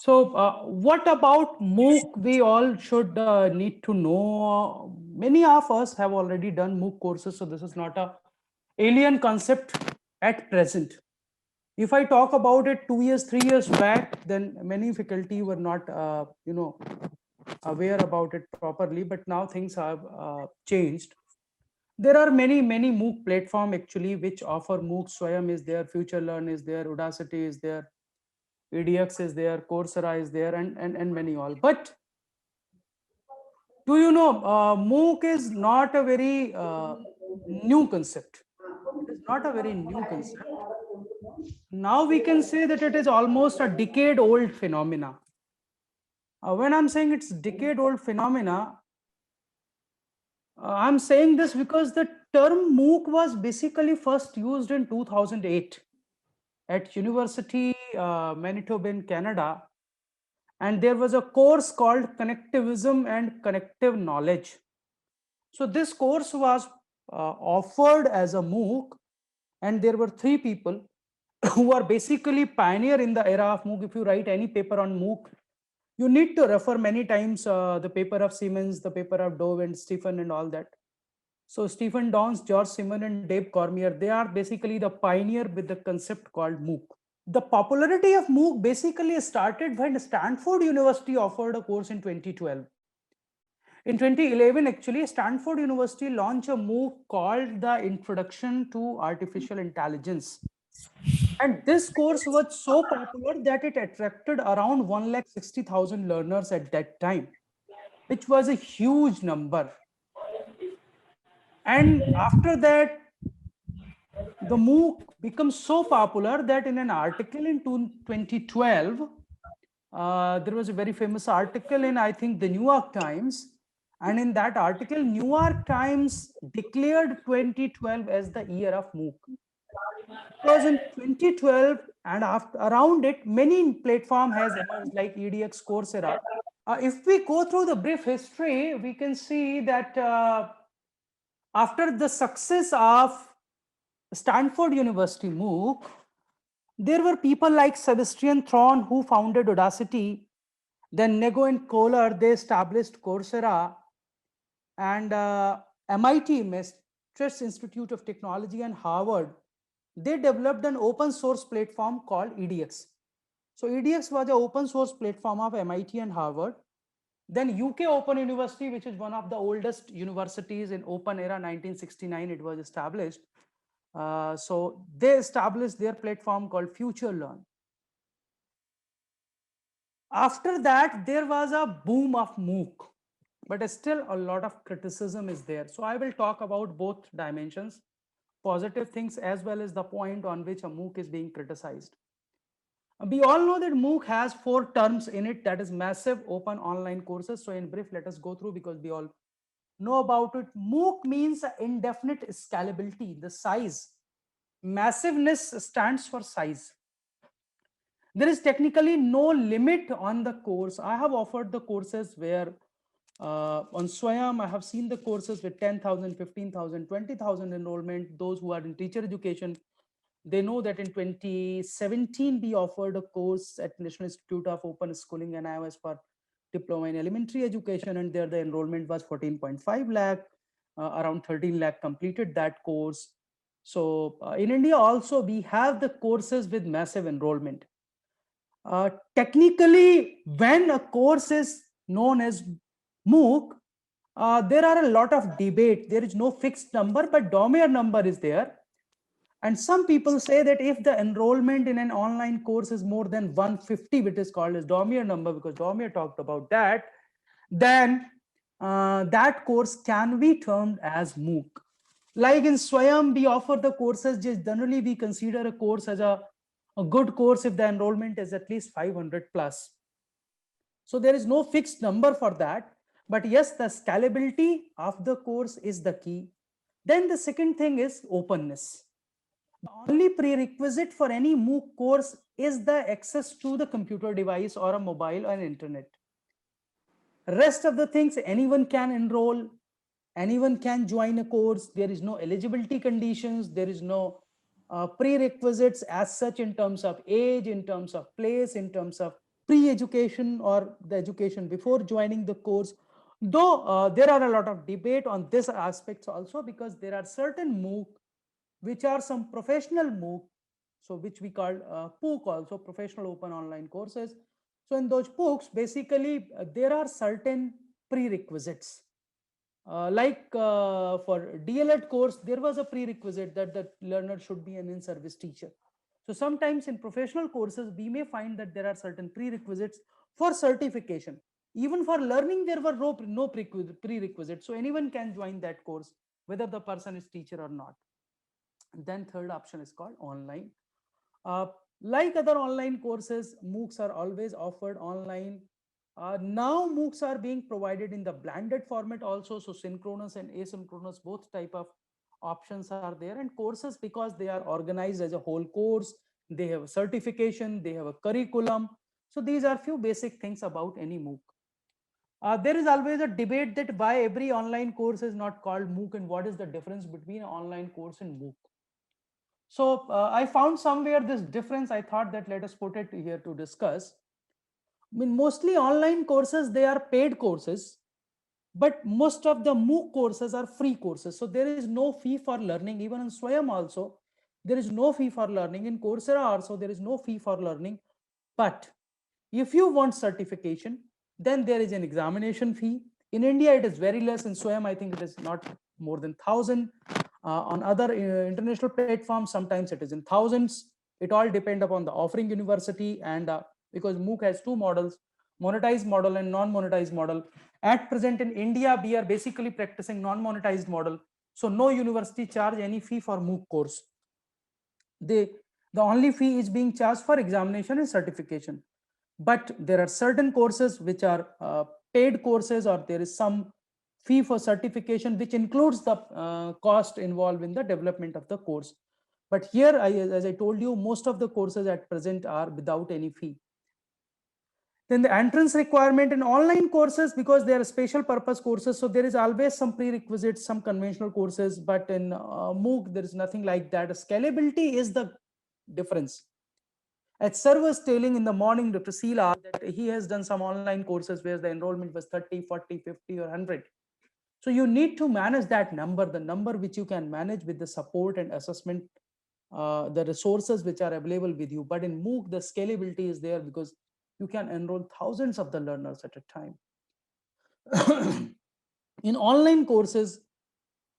So, what about MOOC? We all should need to know. Many of us have already done MOOC courses, so this is not a alien concept at present. If I talk about it 2 years, 3 years back, then many faculty were not, aware about it properly. But now things have changed. There are many MOOC platform actually which offer MOOC. Swayam is there, Future Learn is there, Udacity is there, EDX is there, Coursera is there, and many all. But do you know, MOOC is not a very new concept. It is not a very new concept. Now we can say that it is almost a decade old phenomena. When I'm saying it's decade old phenomena, I'm saying this because the term MOOC was basically first used in 2008 at University Manitoba in Canada, and there was a course called Connectivism and Connective Knowledge. So this course was offered as a MOOC, and there were three people who are basically pioneer in the era of MOOC. If you write any paper on MOOC, you need to refer many times the paper of Siemens, the paper of Dove and Stephen and all that. So Stephen Downes, George Simon and Dave Cormier, they are basically the pioneer with the concept called MOOC. The popularity of MOOC basically started when Stanford University offered a course in 2012. In 2011, actually, Stanford University launched a MOOC called the Introduction to Artificial Intelligence. And this course was so popular that it attracted around 160,000 learners at that time, which was a huge number. And after that, the MOOC becomes so popular that in an article in 2012, there was a very famous article in, I think, the New York Times. And in that article, New York Times declared 2012 as the year of MOOC. Because in 2012 and after, around it, many platform has emerged like EDX, Coursera. If we go through the brief history, we can see that after the success of Stanford University MOOC, there were people like Sebastian Thrun who founded Audacity. Then Nego and Kohler, they established Coursera, and MIT, Massachusetts Institute of Technology, and Harvard, they developed an open source platform called EDX. So EDX was an open source platform of MIT and Harvard. Then UK Open University, which is one of the oldest universities in open era, 1969, it was established. So they established their platform called Future Learn. After that, there was a boom of MOOC, but still a lot of criticism is there. So I will talk about both dimensions, positive things as well as the point on which a MOOC is being criticized. We all know that MOOC has 4 terms in it, that is massive open online courses. So in brief, let us go through because we all know about it. MOOC means indefinite scalability, the size. Massiveness stands for size. There is technically no limit on the course. I have offered the courses where on Swayam, I have seen the courses with 10,000, 15,000, 20,000 enrollment. Those who are in teacher education, they know that in 2017, we offered a course at National Institute of Open Schooling, and I was for diploma in elementary education, and there the enrollment was 14.5 lakh, around 13 lakh completed that course. So in India also, we have the courses with massive enrollment. Technically, when a course is known as MOOC, there are a lot of debate. There is no fixed number, but Damier number is there. And some people say that if the enrollment in an online course is more than 150, which is called as Damier number, because Damier talked about that, then that course can be termed as MOOC. Like in Swayam, we offer the courses, just generally we consider a course as a good course if the enrollment is at least 500 plus. So there is no fixed number for that. But yes, the scalability of the course is the key. Then the second thing is openness. The only prerequisite for any MOOC course is the access to the computer device or a mobile or an internet. Rest of the things, anyone can enroll, anyone can join a course. There is no eligibility conditions, there is no prerequisites as such in terms of age, in terms of place, in terms of pre-education or the education before joining the course. Though there are a lot of debate on this aspects also, because there are certain MOOC which are some professional MOOC, so which we call POOC, also professional open online courses. So in those POOCs, basically there are certain prerequisites. For DLED course, there was a prerequisite that the learner should be an in-service teacher. So sometimes in professional courses, we may find that there are certain prerequisites for certification. Even for learning, there were no prerequisites. So anyone can join that course, whether the person is teacher or not. And then third option is called online. Uh, like other online courses, MOOCs are always offered online. Now MOOCs are being provided in the blended format also, so synchronous and asynchronous, both type of options are there. And courses, because they are organized as a whole course, they have a certification, they have a curriculum. So these are few basic things about any MOOC. There is always a debate that why every online course is not called MOOC, and what is the difference between an online course and MOOC. So I found somewhere this difference. I thought that let us put it here to discuss. I mean, mostly online courses, they are paid courses, but most of the MOOC courses are free courses. So there is no fee for learning. Even in Swayam also, there is no fee for learning. In Coursera also, there is no fee for learning. But if you want certification, then there is an examination fee. In India, it is very less. In Swayam, I think it is not more than 1,000. On other international platforms, sometimes it is in thousands. It all depends upon the offering university, and because MOOC has two models, monetized model and non-monetized model. At present in India, we are basically practicing non-monetized model. So no university charge any fee for MOOC course. The only fee is being charged for examination and certification. But there are certain courses which are paid courses, or there is some fee for certification, which includes the cost involved in the development of the course. But here, as I told you, most of the courses at present are without any fee. Then the entrance requirement in online courses, because they are special purpose courses, so there is always some prerequisites, some conventional courses, but in MOOC, there is nothing like that. Scalability is the difference. At Sir was telling in the morning, Dr. Seela, that he has done some online courses where the enrollment was 30, 40, 50, or 100. So you need to manage that number, the number which you can manage with the support and assessment, the resources which are available with you. But in MOOC, the scalability is there because you can enroll thousands of the learners at a time. In online courses,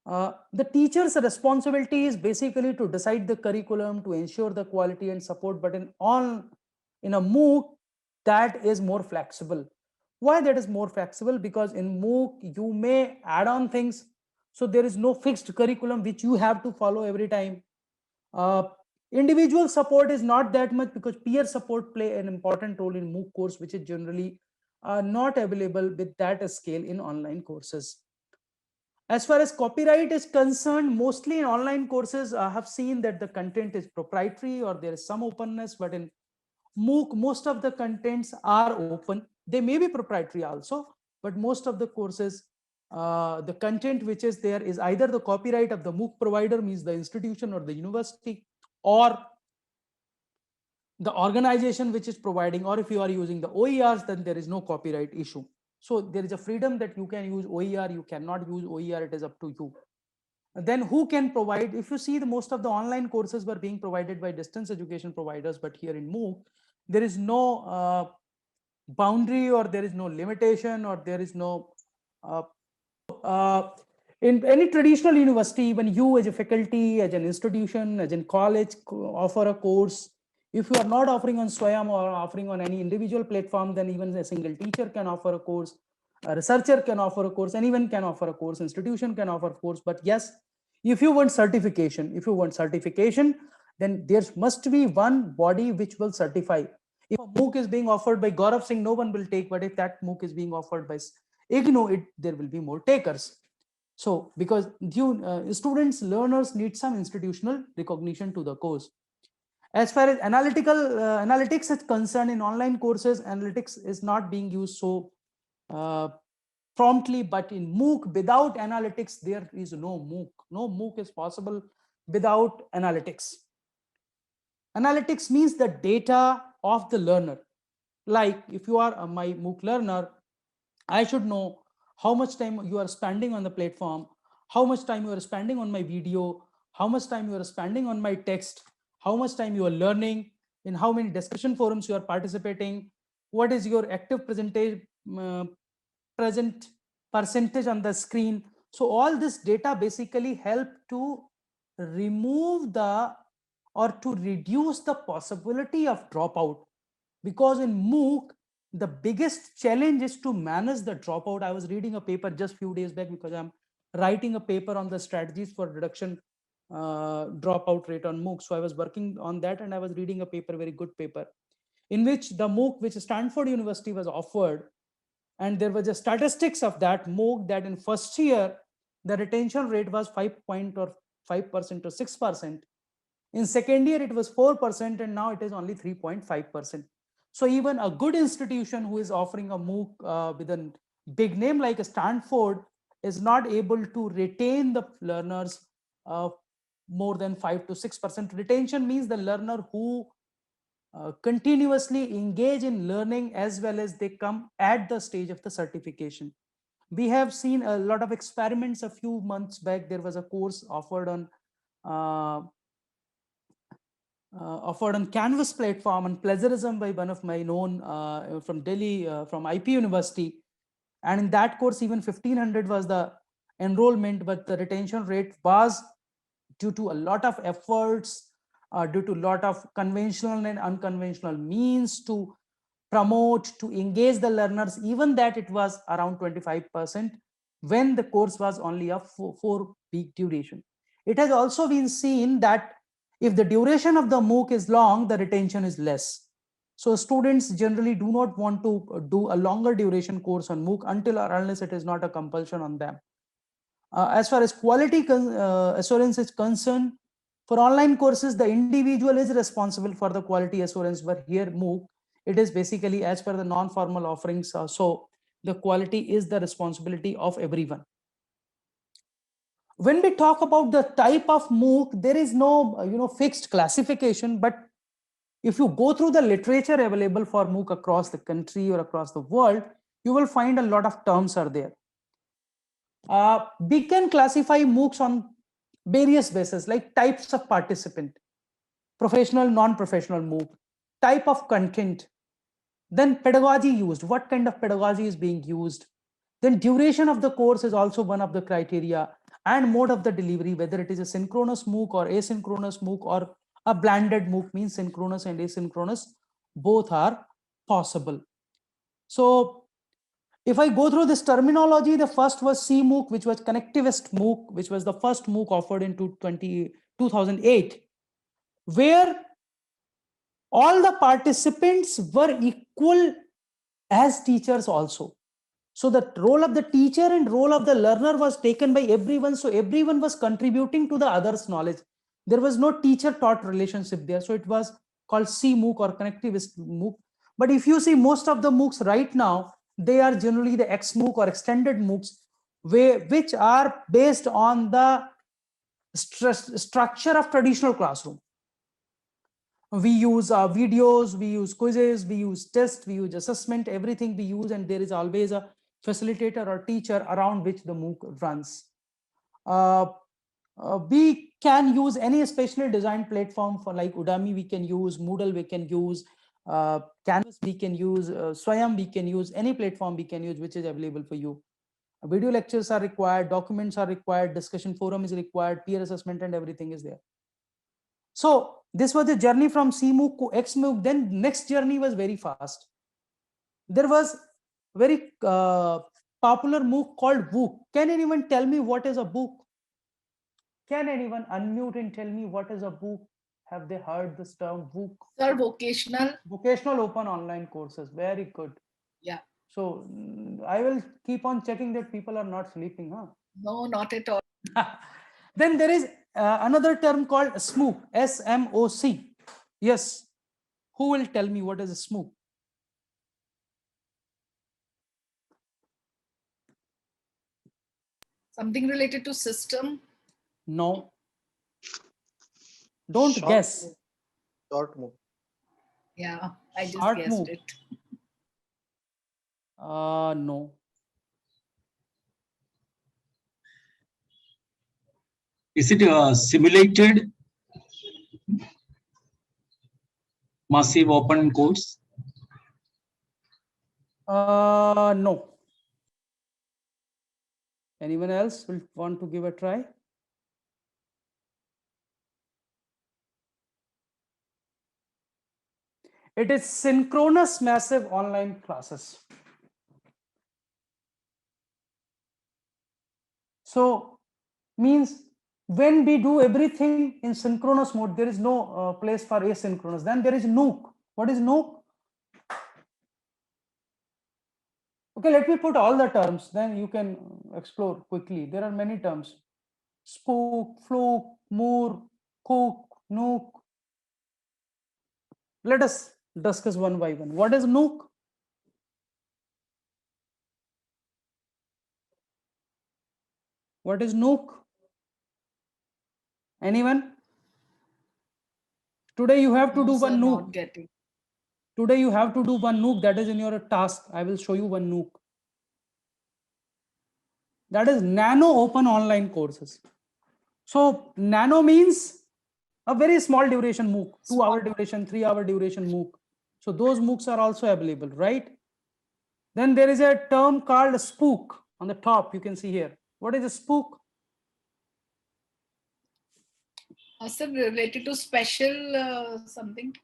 the teacher's responsibility is basically to decide the curriculum, to ensure the quality and support. But in a MOOC, that is more flexible. Why that is more flexible? Because in MOOC, you may add on things. So there is no fixed curriculum which you have to follow every time. Individual support is not that much, because peer support play an important role in MOOC course, which is generally not available with that scale in online courses. As far as copyright is concerned, mostly in online courses, I have seen that the content is proprietary or there is some openness, but in MOOC, most of the contents are open. They may be proprietary also, but most of the courses, the content which is there is either the copyright of the MOOC provider, means the institution or the university, or the organization which is providing, or if you are using the OERs, then there is no copyright issue. So there is a freedom that you can use OER, you cannot use OER, it is up to you. Then who can provide? If you see, the most of the online courses were being provided by distance education providers, but here in MOOC, there is no boundary, or there is no limitation, or there is no uh, in any traditional university, even you as a faculty, as an institution, as in college, offer a course. If you are not offering on Swayam or offering on any individual platform, then even a single teacher can offer a course, a researcher can offer a course, anyone can offer a course, institution can offer a course. But yes, if you want certification, then there must be one body which will certify. If a MOOC is being offered by Gaurav Singh, no one will take, but if that MOOC is being offered by IGNOU, there will be more takers. So because students, learners need some institutional recognition to the course. As far as analytics is concerned, in online courses, analytics is not being used so promptly. But in MOOC, without analytics, there is no MOOC. No MOOC is possible without analytics. Analytics means the data of the learner. Like if you are my MOOC learner, I should know how much time you are spending on the platform, how much time you are spending on my video, how much time you are spending on my text, how much time you are learning, in how many discussion forums you are participating, what is your active present percentage on the screen. So all this data basically help to remove the or to reduce the possibility of dropout, because in MOOC the biggest challenge is to manage the dropout. I was reading a paper just few days back because I'm writing a paper on the strategies for reduction dropout rate on MOOC. So I was working on that and I was reading a paper, very good paper, in which the MOOC which Stanford University was offered, and there was a statistics of that MOOC that in first year the retention rate was 5% or 6%. In second year it was 4%, and now it is only 3.5%. So even a good institution who is offering a MOOC with a big name like Stanford is not able to retain the learners more than 5 to 6%. Retention means the learner who continuously engage in learning as well as they come at the stage of the certification. We have seen a lot of experiments. A few months back there was a course offered on Canvas platform on plagiarism by one of my known from Delhi, from IP University. And in that course, even 1500 was the enrollment, but the retention rate was, due to a lot of efforts, due to a lot of conventional and unconventional means to promote, to engage the learners, even that it was around 25% when the course was only a 4-week duration. It has also been seen that if the duration of the MOOC is long, the retention is less. So students generally do not want to do a longer duration course on MOOC until or unless it is not a compulsion on them. As far as quality assurance is concerned, for online courses, the individual is responsible for the quality assurance, but here MOOC, it is basically as per the non-formal offerings. So the quality is the responsibility of everyone. When we talk about the type of MOOC, there is no fixed classification, but if you go through the literature available for MOOC across the country or across the world, you will find a lot of terms are there. We can classify MOOCs on various bases, like types of participant, professional, non-professional MOOC, type of content, then pedagogy used, what kind of pedagogy is being used, then duration of the course is also one of the criteria, and mode of the delivery, whether it is a synchronous MOOC or asynchronous MOOC or a blended MOOC, means synchronous and asynchronous, both are possible. So if I go through this terminology, the first was CMOOC, which was connectivist MOOC, which was the first MOOC offered in 2008, where all the participants were equal as teachers also. So the role of the teacher and role of the learner was taken by everyone. So everyone was contributing to the other's knowledge. There was no teacher-taught relationship there. So it was called CMOOC or connectivist MOOC. But if you see most of the MOOCs right now, they are generally the XMOOC or extended MOOCs, which are based on the structure of traditional classroom. We use videos, we use quizzes, we use tests, we use assessment, everything we use, and there is always a facilitator or teacher around which the MOOC runs. We can use any specially designed platform for like Udemy, we can use Moodle, we can use Canvas, we can use Swayam, we can use any platform we can use which is available for you. Video lectures are required, documents are required, discussion forum is required, peer assessment and everything is there. So this was the journey from CMOOC to XMOOC. Then next journey was very fast. There was very popular MOOC called BOOC. Can anyone tell me what is a BOOC? Can anyone unmute and tell me what is a BOOC? Have they heard this term BOOC? Sir, vocational open online courses. Very good. Yeah. So I will keep on checking that people are not sleeping, huh? No, not at all. Then there is another term called SMOOC, SMOC. Yes. Who will tell me what is a SMOOC? Something related to system? No. Don't Short guess. MOOC. Short MOOC. Yeah, I just Short guessed MOOC. it. No. Is it a simulated massive open course? No. Anyone else will want to give a try? It is synchronous massive online classes. So means when we do everything in synchronous mode, there is no place for asynchronous. Then there is MOOC. What is MOOC? Okay, let me put all the terms, then you can explore quickly. There are many terms. Spook, fluke, moor, cook, nook. Let us discuss one by one. What is MOOC? What is MOOC? Anyone? Today you have to do No, sir, one not MOOC. getting. Today you have to do one MOOC. That is in your task. I will show you one MOOC. That is nano open online courses. So nano means a very small duration MOOC, 2-hour duration, 3-hour duration MOOC. So those MOOCs are also available, right? Then there is a term called spook on the top. You can see here. What is a spook? Sir, related to special something?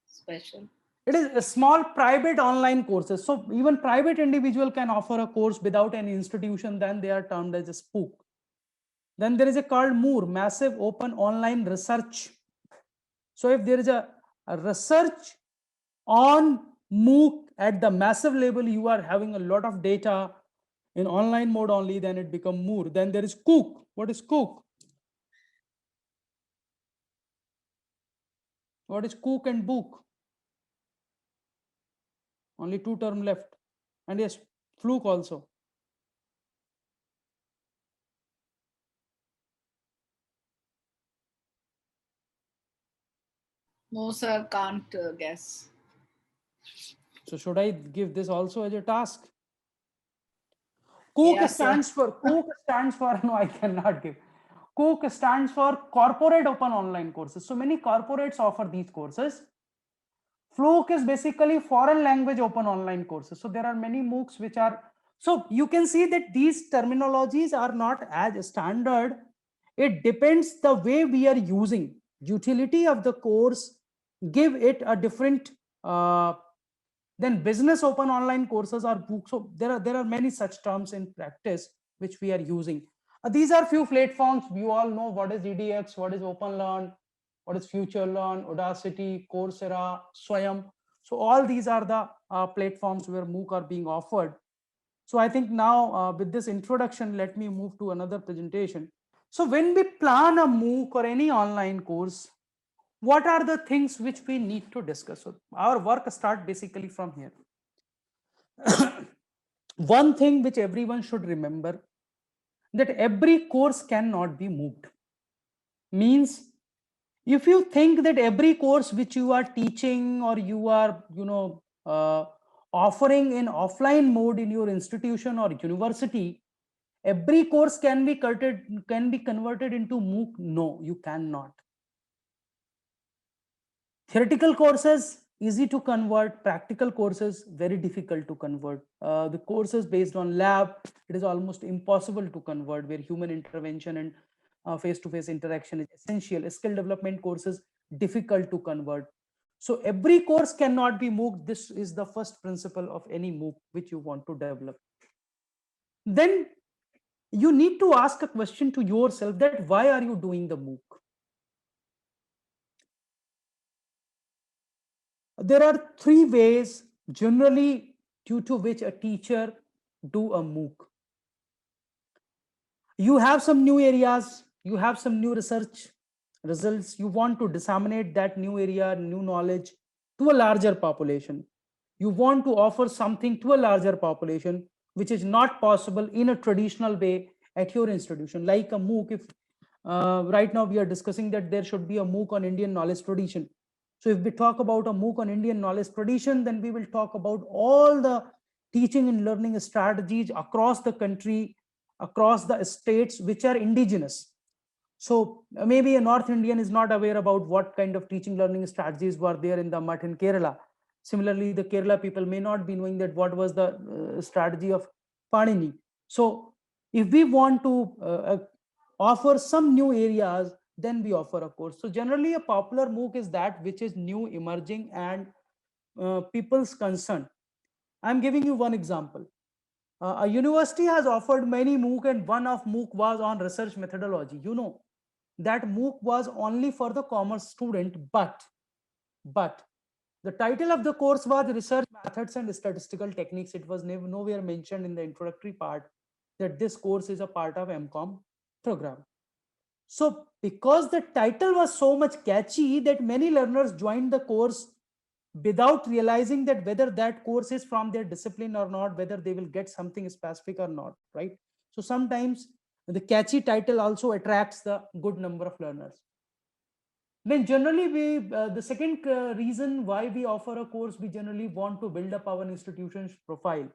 Special. It is a small private online courses. So even private individual can offer a course without any institution. Then they are termed as a spook. Then there is a called MOOR, massive open online research. So if there is a research on MOOC at the massive level, you are having a lot of data in online mode only, then it become MOOR. Then there is COOC. What is COOC? What is COOC and book? Only 2 terms left. And yes, fluke also. No, sir, can't guess. So should I give this also as a task? COOC Yes, sir. stands for no, I cannot give. COOC stands for corporate open online courses. So many corporates offer these courses. Fluke is basically foreign language open online courses. So there are many MOOCs which are, so you can see that these terminologies are not as standard. It depends the way we are using. Utility of the course give it a different then business open online courses are books. So there are many such terms in practice which we are using. These are few platforms. You all know what is EDX, what is OpenLearn, what is FutureLearn, Audacity, Coursera, Swayam. So all these are the platforms where MOOC are being offered. So I think now with this introduction, let me move to another presentation. So when we plan a MOOC or any online course, what are the things which we need to discuss? So our work starts basically from here. One thing which everyone should remember, that every course cannot be MOOCed. Means if you think that every course which you are teaching or you are offering in offline mode in your institution or university, every course can be converted into MOOC. No, you cannot. Theoretical courses easy to convert, practical courses very difficult to convert. The courses based on lab, it is almost impossible to convert, where human intervention and face-to-face interaction is essential. Skill development courses difficult to convert. So every course cannot be MOOC. This is the first principle of any MOOC which you want to develop. Then you need to ask a question to yourself, that why are you doing the MOOC? There are 3 ways generally due to which a teacher do a MOOC. You have some new areas, you have some new research results, you want to disseminate that new area, new knowledge to a larger population. You want to offer something to a larger population which is not possible in a traditional way at your institution, like a MOOC. If right now we are discussing that there should be a MOOC on Indian knowledge tradition. So if we talk about a MOOC on Indian knowledge tradition, then we will talk about all the teaching and learning strategies across the country, across the states which are indigenous. So maybe a North Indian is not aware about what kind of teaching learning strategies were there in the mutt in Kerala. Similarly, the Kerala people may not be knowing that what was the strategy of Panini. So if we want to offer some new areas, then we offer a course. So generally a popular MOOC is that which is new, emerging, and people's concern. I'm giving you one example. A university has offered many MOOC, and one of MOOC was on research methodology. You know, that MOOC was only for the commerce student, but the title of the course was Research Methods and Statistical Techniques. It was nowhere mentioned in the introductory part that this course is a part of MCOM program. So because the title was so much catchy that many learners joined the course without realizing that whether that course is from their discipline or not, whether they will get something specific or not, right? So sometimes the catchy title also attracts the good number of learners. Then generally the second reason why we offer a course, we generally want to build up our institution's profile,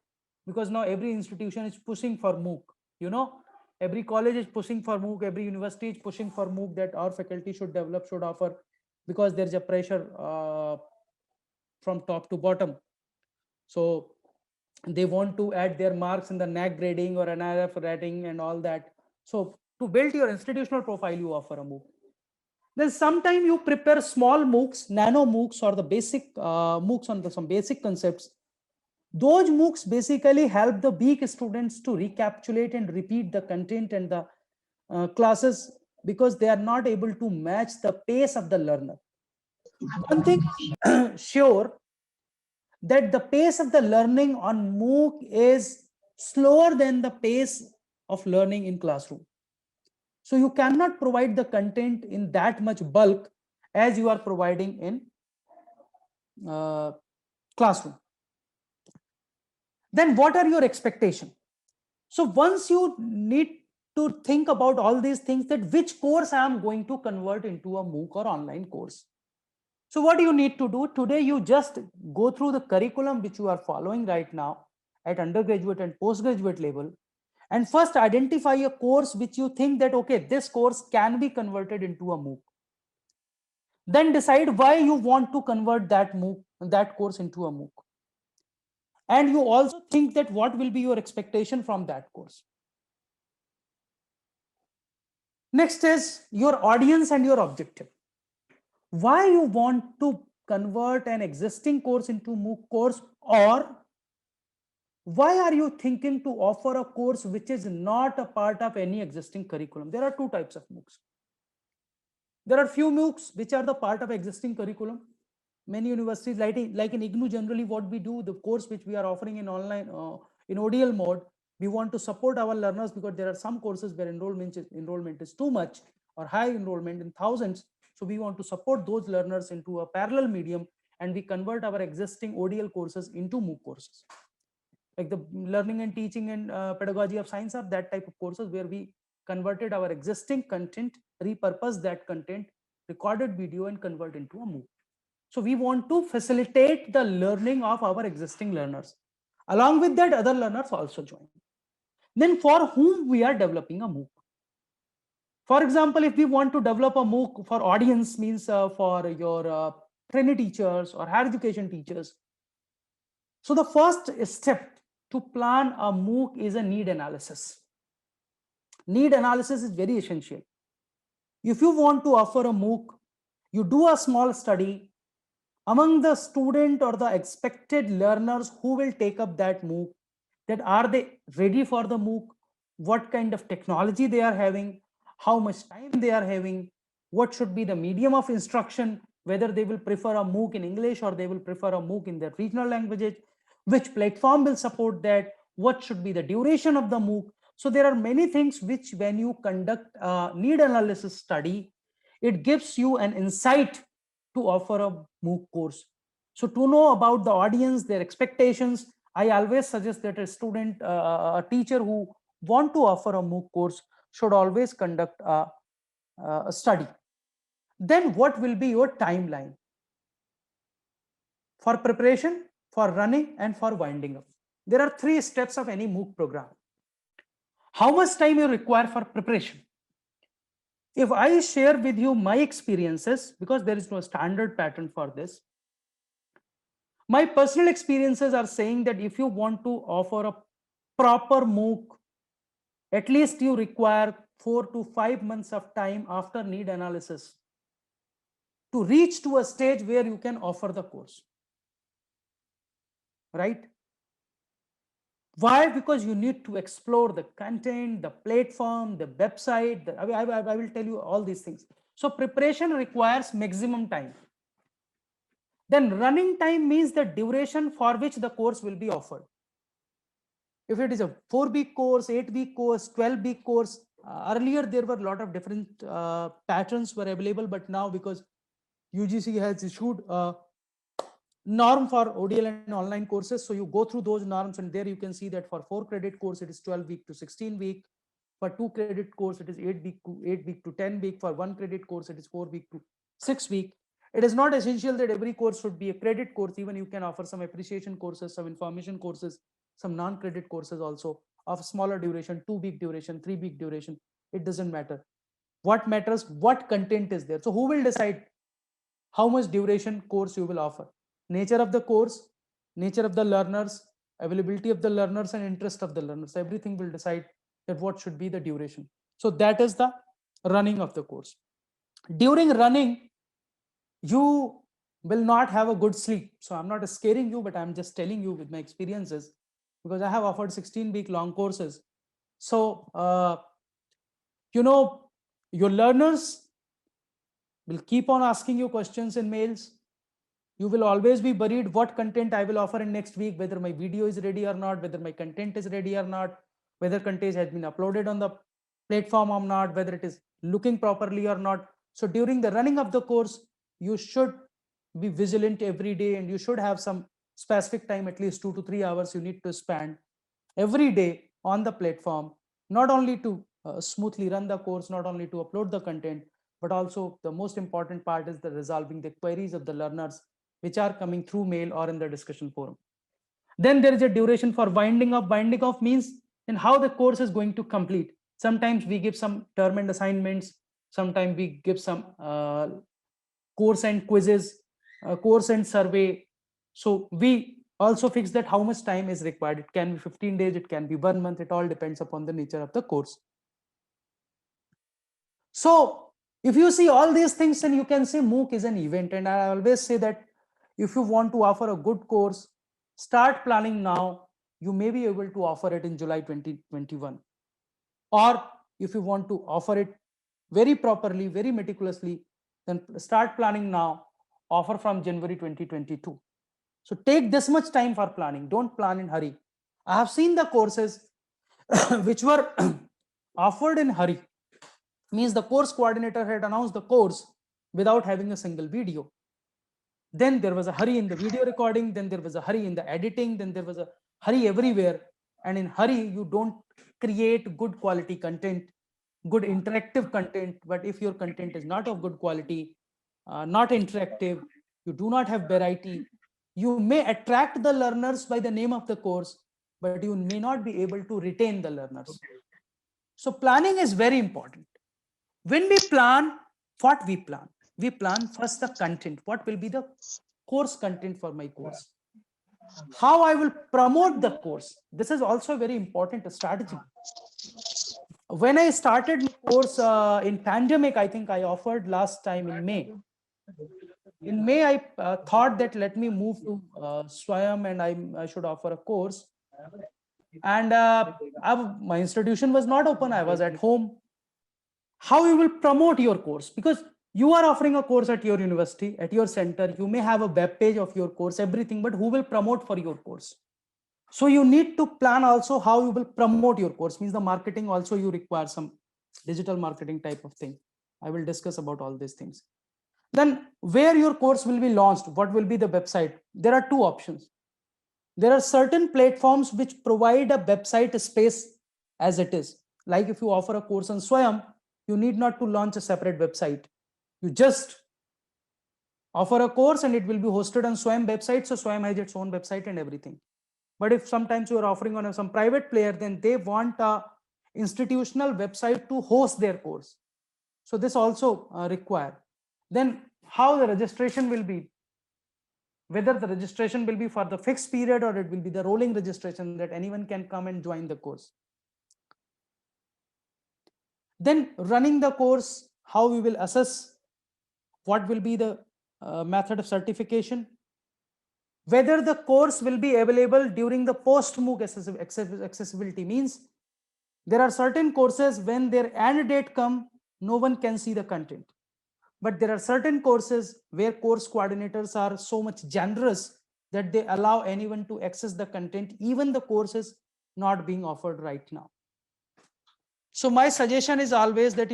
because now every institution is pushing for MOOC. You know, every college is pushing for MOOC, every university is pushing for MOOC, that our faculty should develop, should offer, because there's a pressure from top to bottom. So they want to add their marks in the NAC grading or NRF rating and all that. So to build your institutional profile, you offer a MOOC. Then sometime you prepare small MOOCs, nano MOOCs, or the basic MOOCs on some basic concepts. Those MOOCs basically help the weak students to recapitulate and repeat the content and the classes, because they are not able to match the pace of the learner. One thing sure, that the pace of the learning on MOOC is slower than the pace of learning in classroom. So you cannot provide the content in that much bulk as you are providing in classroom. Then what are your expectations? So once you need to think about all these things, that which course I am going to convert into a MOOC or online course. So what do you need to do? Today, you just go through the curriculum which you are following right now at undergraduate and postgraduate level, and first identify a course which you think that, okay, this course can be converted into a MOOC. Then decide why you want to convert that MOOC, that course into a MOOC. And you also think that what will be your expectation from that course. Next is your audience and your objective. Why you want to convert an existing course into MOOC course, or why are you thinking to offer a course which is not a part of any existing curriculum? There are two types of MOOCs. There are few MOOCs which are the part of existing curriculum. Many universities, like in IGNOU, generally what we do, the course which we are offering in online, in ODL mode, we want to support our learners, because there are some courses where enrollment is too much, or high enrollment in thousands. So we want to support those learners into a parallel medium, and we convert our existing ODL courses into MOOC courses. Like the learning and teaching and pedagogy of science are that type of courses where we converted our existing content, repurpose that content, recorded video, and convert into a MOOC. So we want to facilitate the learning of our existing learners. Along with that, other learners also join. Then for whom we are developing a MOOC? For example, if we want to develop a MOOC for audience, means for your trainee teachers or higher education teachers. So the first step to plan a MOOC is a need analysis. Need analysis is very essential. If you want to offer a MOOC, you do a small study among the student or the expected learners who will take up that MOOC, that are they ready for the MOOC, what kind of technology they are having, how much time they are having, what should be the medium of instruction, whether they will prefer a MOOC in English or they will prefer a MOOC in their regional languages, which platform will support that, what should be the duration of the MOOC. So there are many things which, when you conduct a need analysis study, it gives you an insight to offer a MOOC course. So to know about the audience, their expectations, I always suggest that a student, a teacher who want to offer a MOOC course should always conduct a study. Then what will be your timeline for preparation, for running, and for winding up? There are 3 steps of any MOOC program. How much time you require for preparation? If I share with you my experiences, because there is no standard pattern for this, my personal experiences are saying that if you want to offer a proper MOOC, at least you require 4 to 5 months of time after need analysis to reach to a stage where you can offer the course. Right? Why? Because you need to explore the content, the platform, the website. I will tell you all these things. So preparation requires maximum time. Then running time means the duration for which the course will be offered. If it is a 4-week course, 8-week course, 12-week course, earlier there were a lot of different patterns were available, but now because UGC has issued a norm for ODL and online courses, so you go through those norms, and there you can see that for 4-credit course it is 12-week to 16-week. For 2-credit course it is 8-week to 10-week. For 1-credit course it is 4-week to 6-week. It is not essential that every course should be a credit course. Even you can offer some appreciation courses, some information courses, some non-credit courses also of smaller duration, 2-week duration, 3-week duration. It doesn't matter. What matters, what content is there. So who will decide how much duration course you will offer? Nature of the course, nature of the learners, availability of the learners, and interest of the learners. Everything will decide that what should be the duration. So that is the running of the course. During running, you will not have a good sleep. So I'm not scaring you, but I'm just telling you with my experiences, because I have offered 16-week long courses. So, your learners will keep on asking you questions in mails. You will always be worried what content I will offer in next week, whether my video is ready or not, whether my content is ready or not, whether content has been uploaded on the platform or not, whether it is looking properly or not. So during the running of the course, you should be vigilant every day, and you should have some specific time, at least 2 to 3 hours you need to spend every day on the platform, not only to smoothly run the course, not only to upload the content, but also the most important part is the resolving the queries of the learners which are coming through mail or in the discussion forum. Then there is a duration for winding up. Winding off means in how the course is going to complete. Sometimes we give some term and assignments. Sometimes we give some course and quizzes, course and survey. So we also fix that how much time is required. It can be 15 days, it can be 1 month. It all depends upon the nature of the course. So if you see all these things, then you can say MOOC is an event. And I always say that if you want to offer a good course, start planning now. You may be able to offer it in July 2021. Or if you want to offer it very properly, very meticulously, then start planning now, offer from January 2022. So take this much time for planning. Don't plan in hurry. I have seen the courses which were offered in hurry. Means the course coordinator had announced the course without having a single video. Then there was a hurry in the video recording, then there was a hurry in the editing, then there was a hurry everywhere. And in hurry, you don't create good quality content, good interactive content. But if your content is not of good quality, not interactive, you do not have variety, you may attract the learners by the name of the course, but you may not be able to retain the learners. So planning is very important. When we plan, what we plan? We plan first the content. What will be the course content for my course? How I will promote the course. This is also a very important strategy. When I started my course in pandemic, I think I offered last time in May. In May, I thought that let me move to Swayam and I should offer a course. And my institution was not open. I was at home. How you will promote your course? Because you are offering a course at your university, at your center. You may have a web page of your course, everything, but who will promote for your course? So you need to plan also how you will promote your course. Means the marketing also you require some digital marketing type of thing. I will discuss about all these things. Then where your course will be launched, what will be the website? There are two options. There are certain platforms which provide a website space as it is. Like if you offer a course on Swayam, you need not to launch a separate website. You just offer a course and it will be hosted on Swayam website. So Swayam has its own website and everything. But if sometimes you are offering on some private player, then they want a institutional website to host their course. So this also required. Then how the registration will be, whether the registration will be for the fixed period or it will be the rolling registration that anyone can come and join the course. Then running the course, how we will assess, what will be the method of certification, whether the course will be available during the post MOOC accessibility. Means there are certain courses when their end date come, no one can see the content. But there are certain courses where course coordinators are so much generous that they allow anyone to access the content, even the courses not being offered right now. So my suggestion is always that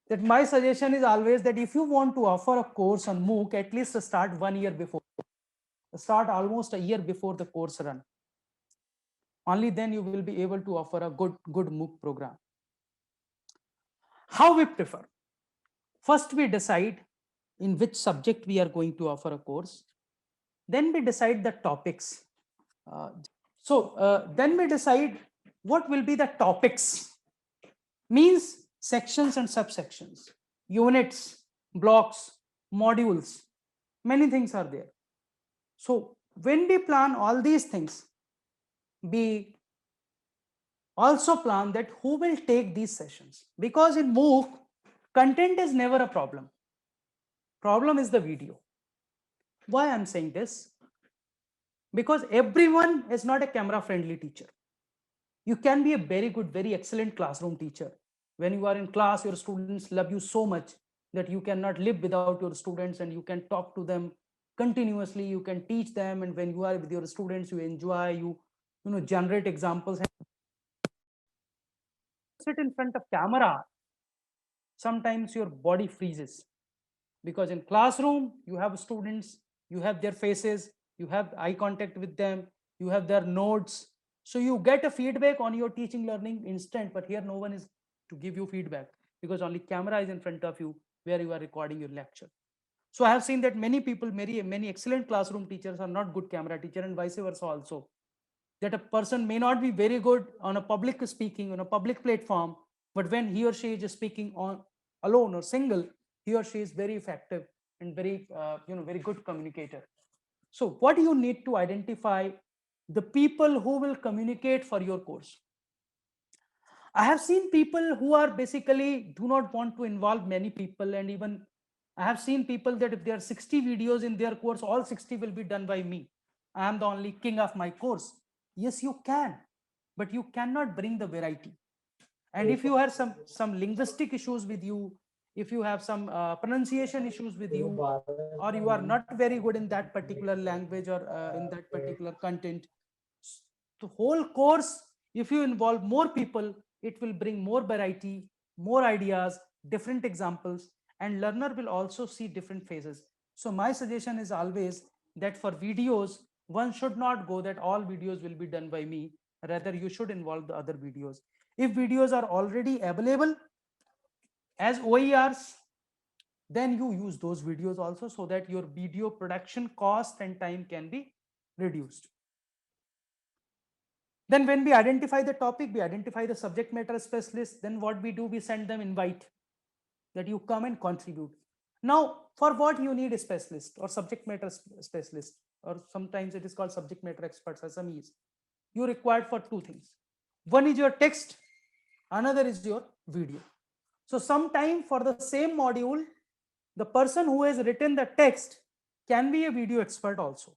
if you want to offer a course on MOOC, at least start 1 year before. Start almost a year before the course run. Only then you will be able to offer a good MOOC program. How we prefer? First, we decide in which subject we are going to offer a course. Then we decide the topics. Then we decide what will be the topics. Means sections and subsections, units, blocks, modules, many things are there. So when we plan all these things, we also plan that who will take these sessions, because in MOOC, content is never a problem. Problem is the video. Why I'm saying this? Because everyone is not a camera friendly teacher. You can be a very good, very excellent classroom teacher. When you are in class, your students love you so much that you cannot live without your students, and you can talk to them continuously, you can teach them, and when you are with your students, you enjoy, you generate examples. Sit in front of camera, sometimes your body freezes, because in classroom you have students, you have their faces, you have eye contact with them, you have their notes, so you get a feedback on your teaching learning instant. But here no one is to give you feedback, because only camera is in front of you where you are recording your lecture. So I have seen that many people, many excellent classroom teachers are not good camera teacher, and vice versa also, that a person may not be very good on a public speaking on a public platform, but when he or she is speaking on alone or single, he or she is very effective and very very good communicator. So what you need to identify, the people who will communicate for your course. I have seen people who are basically do not want to involve many people, and even I have seen people that if there are 60 videos in their course, all 60 will be done by me. I am the only king of my course. Yes, you can, but you cannot bring the variety. And if you have some linguistic issues with you, if you have some pronunciation issues with you, or you are not very good in that particular language or in that particular content, the whole course, if you involve more people, it will bring more variety, more ideas, different examples, and learner will also see different phases. So my suggestion is always that for videos, one should not go that all videos will be done by me. Rather, you should involve the other videos. If videos are already available as OERs, then you use those videos also, so that your video production cost and time can be reduced. Then when we identify the topic, we identify the subject matter specialist, then what we do, we send them invite that you come and contribute. Now, for what you need a specialist or subject matter specialist, or sometimes it is called subject matter experts, SMEs. You required for two things. One is your text, another is your video. So sometime for the same module, the person who has written the text can be a video expert also.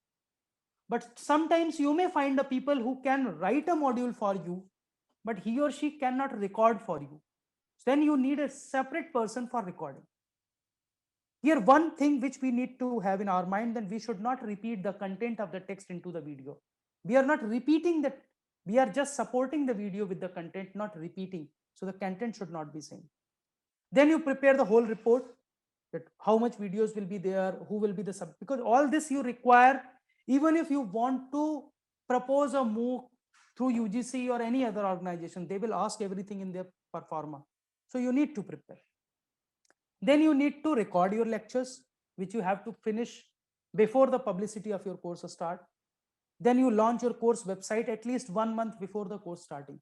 But sometimes you may find the people who can write a module for you, but he or she cannot record for you. Then you need a separate person for recording. Here, one thing which we need to have in our mind, then we should not repeat the content of the text into the video. We are not repeating that. We are just supporting the video with the content, not repeating. So the content should not be same. Then you prepare the whole report, that how much videos will be there, who will be the sub, because all this you require. Even if you want to propose a MOOC through UGC or any other organization, they will ask everything in their performa. So you need to prepare. Then you need to record your lectures, which you have to finish before the publicity of your course start. Then you launch your course website at least 1 month before the course starting.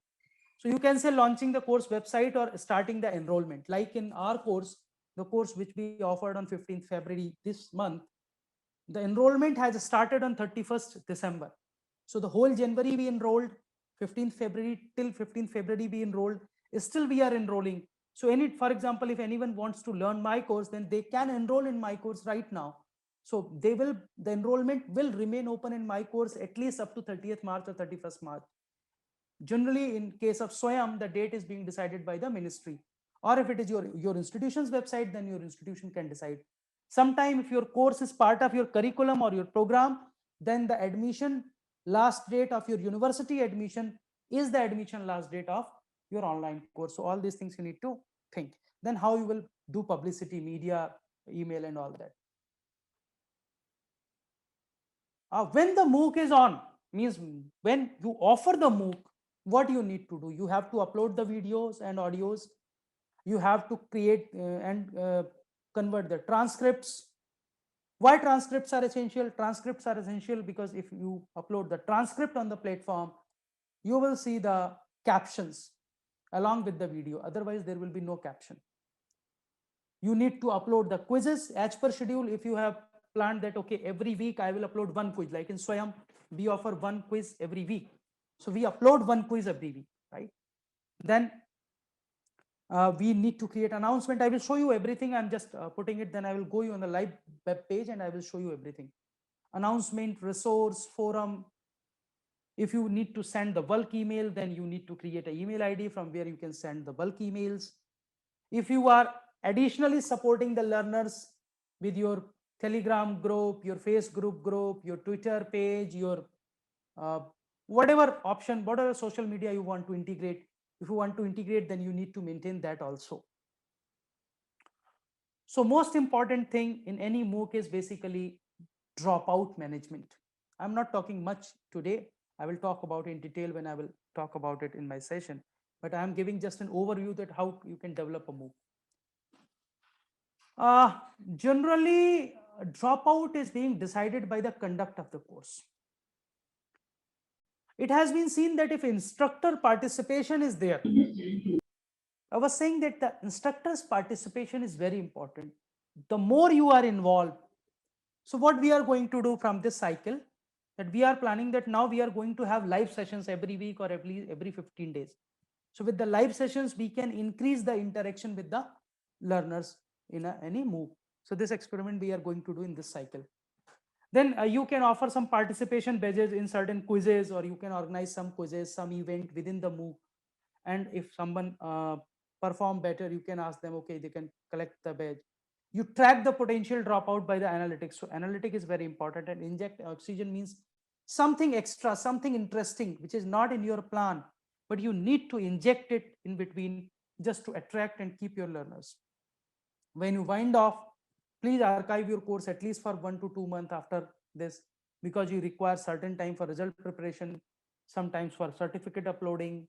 So you can say launching the course website or starting the enrollment. Like in our course, the course which we offered on 15th February this month, the enrollment has started on 31st December. So the whole January we enrolled, 15th February till 15th February we enrolled. Still we are enrolling. So for example, if anyone wants to learn my course, then they can enroll in my course right now. So the enrollment will remain open in my course at least up to 30th March or 31st March. Generally, in case of SWAYAM, the date is being decided by the ministry. Or if it is your institution's website, then your institution can decide. Sometime if your course is part of your curriculum or your program, then the admission last date of your university admission is the admission last date of your online course. So all these things you need to think. Then how you will do publicity, media, email and all that. When the MOOC is on, means when you offer the MOOC, what you need to do? You have to upload the videos and audios. You have to create and convert the transcripts. Why transcripts are essential? Transcripts are essential because if you upload the transcript on the platform, you will see the captions along with the video. Otherwise, there will be no caption. You need to upload the quizzes as per schedule. If you have planned that, okay, every week I will upload one quiz, like in SWAYAM, we offer one quiz every week. So we upload one quiz every week, right? Then we need to create announcement. I will show you everything. I'm just putting it. Then I will go you on the live web page and I will show you everything. Announcement, resource, forum. If you need to send the bulk email, then you need to create an email ID from where you can send the bulk emails. If you are additionally supporting the learners with your Telegram group, your Facebook group, your Twitter page, your whatever option, whatever social media you want to integrate, if you want to integrate, then you need to maintain that also. So most important thing in any MOOC is basically dropout management. I'm not talking much today. I will talk about it in detail when I will talk about it in my session. But I'm giving just an overview that how you can develop a MOOC. Generally, dropout is being decided by the conduct of the course. It has been seen that if instructor participation is there, I was saying that the instructor's participation is very important. The more you are involved. So what we are going to do from this cycle, that we are planning that now we are going to have live sessions every week or every 15 days. So with the live sessions, we can increase the interaction with the learners in any MOOC. So this experiment we are going to do in this cycle. Then you can offer some participation badges in certain quizzes, or you can organize some quizzes, some event within the MOOC. And if someone perform better, you can ask them, okay, they can collect the badge. You track the potential dropout by the analytics. So analytic is very important, and inject oxygen means something extra, something interesting, which is not in your plan, but you need to inject it in between just to attract and keep your learners. When you wind off, please archive your course at least for 1 to 2 months after this, because you require certain time for result preparation, sometimes for certificate uploading.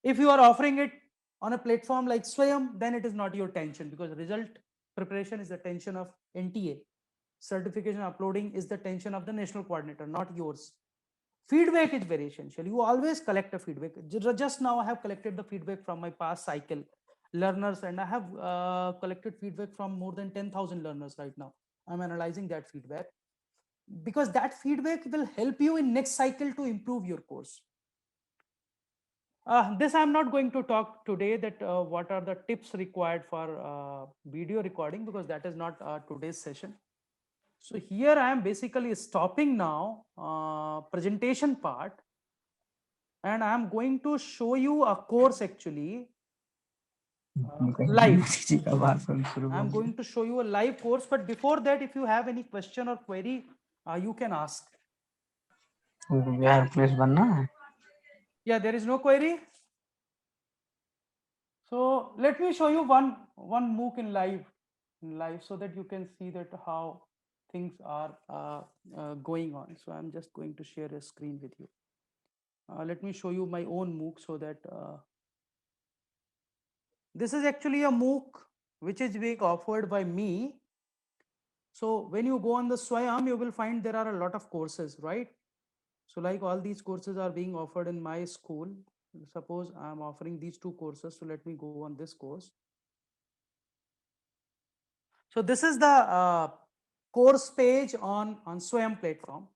If you are offering it on a platform like SWAYAM, then it is not your tension, because result preparation is the tension of NTA. Certification uploading is the tension of the national coordinator, not yours. Feedback is very essential. You always collect a feedback. Just now I have collected the feedback from my past cycle learners, and I have collected feedback from more than 10,000 learners right now. I'm analyzing that feedback, because that feedback will help you in next cycle to improve your course. This I'm not going to talk today, that what are the tips required for video recording, because that is not today's session. So here I am basically stopping now presentation part, and I am going to show you a course actually live. I'm going to show you a live course, but before that, if you have any question or query, you can ask. Yeah, there is no query. So let me show you one MOOC in live, so that you can see that how things are going on. So I'm just going to share a screen with you. Let me show you my own MOOC so that this is actually a MOOC which is being offered by me. So when you go on the Swayam, you will find there are a lot of courses, right? So like all these courses are being offered in my school. Suppose I'm offering these two courses. So let me go on this course. So this is the course page on Swayam platform.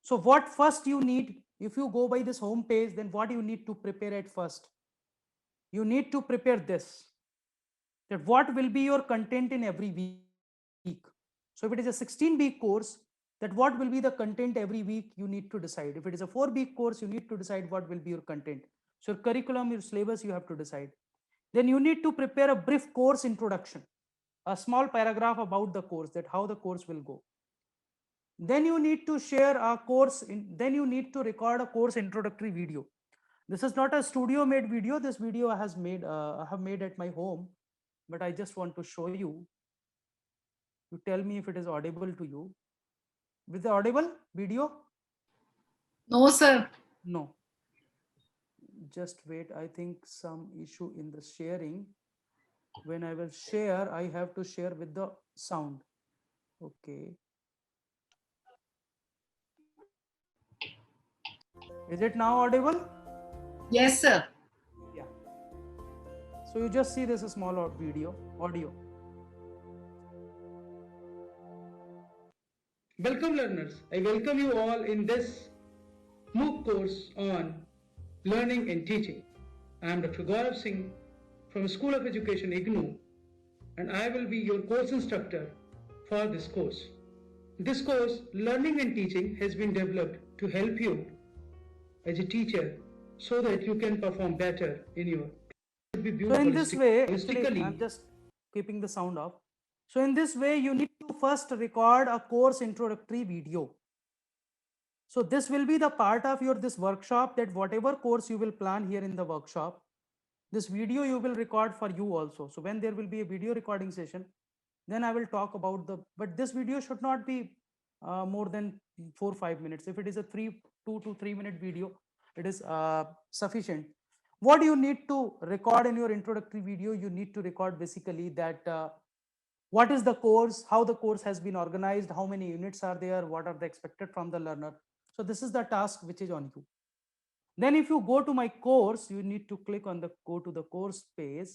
So what first you need, if you go by this home page, then what you need to prepare at first? You need to prepare this, that what will be your content in every week. So if it is a 16-week course, that what will be the content every week, you need to decide. If it is a 4-week course, you need to decide what will be your content. So your curriculum, your syllabus, you have to decide. Then you need to prepare a brief course introduction, a small paragraph about the course, that how the course will go. Then you need to share a course, then you need to record a course introductory video. This is not a studio made video. This video I have made at my home, but I just want to show you. You tell me if it is audible to you. With the audible video? No, sir. No. Just wait. I think some issue in the sharing. When I will share, I have to share with the sound. Okay. Is it now audible? Yes, sir. Yeah. So you just see this small audio. Welcome learners. I welcome you all in this MOOC course on learning and teaching. I am Dr. Gaurav Singh from School of Education IGNOU, and I will be your course instructor for this course. This course, Learning and Teaching, has been developed to help you as a teacher so that you can perform better in your. So in this way, actually, I'm just keeping the sound off. So in this way, you need to first record a course introductory video. So this will be the part of your this workshop, that whatever course you will plan here in the workshop, this video you will record for you also. So when there will be a video recording session, then I will talk about but this video should not be more than 4 or 5 minutes. If it is a 2 to 3 minute video, it is sufficient. What you need to record in your introductory video, you need to record basically that what is the course, how the course has been organized, how many units are there, what are the expected from the learner. So this is the task which is on you. Then if you go to my course, you need to click on the go to the course page.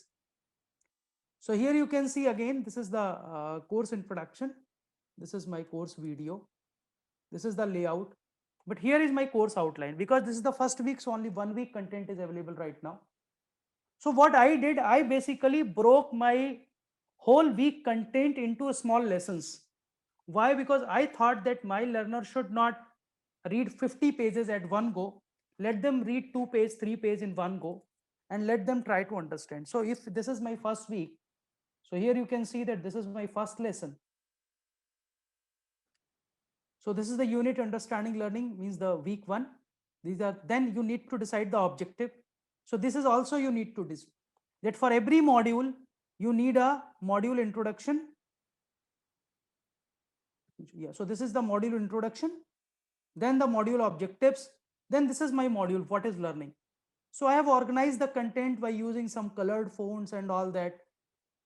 So here you can see again, this is the course introduction. This is my course video. This is the layout. But here is my course outline, because this is the first week, so only 1 week content is available right now. So what I did, I basically broke my whole week content into small lessons. Why? Because I thought that my learner should not read 50 pages at one go. Let them read 2 pages, 3 pages in one go, and let them try to understand. So if this is my first week, so here you can see that this is my first lesson. So this is the unit understanding learning, means the week 1. These are, then you need to decide the objective. So this is also you need to decide that for every module, you need a module introduction. Yeah, so this is the module introduction, then the module objectives, then this is my module, what is learning. So I have organized the content by using some colored fonts and all that.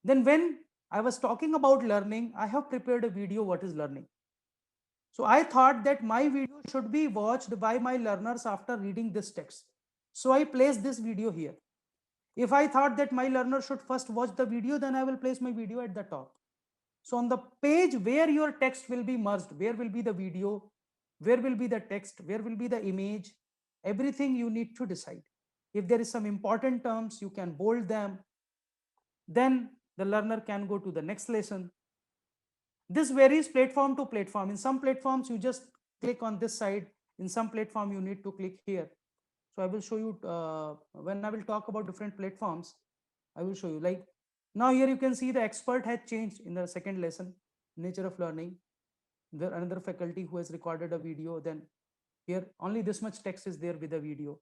Then when I was talking about learning, I have prepared a video, what is learning. So I thought that my video should be watched by my learners after reading this text. So I placed this video here. If I thought that my learner should first watch the video, then I will place my video at the top. So on the page where your text will be merged, where will be the video, where will be the text, where will be the image, everything you need to decide. If there is some important terms, you can bold them. Then the learner can go to the next lesson. This varies platform to platform. In some platforms, you just click on this side. In some platform, you need to click here. So I will show you when I will talk about different platforms. I will show you, like now here you can see the expert has changed in the second lesson, nature of learning. There another faculty who has recorded a video. Then here only this much text is there with a video.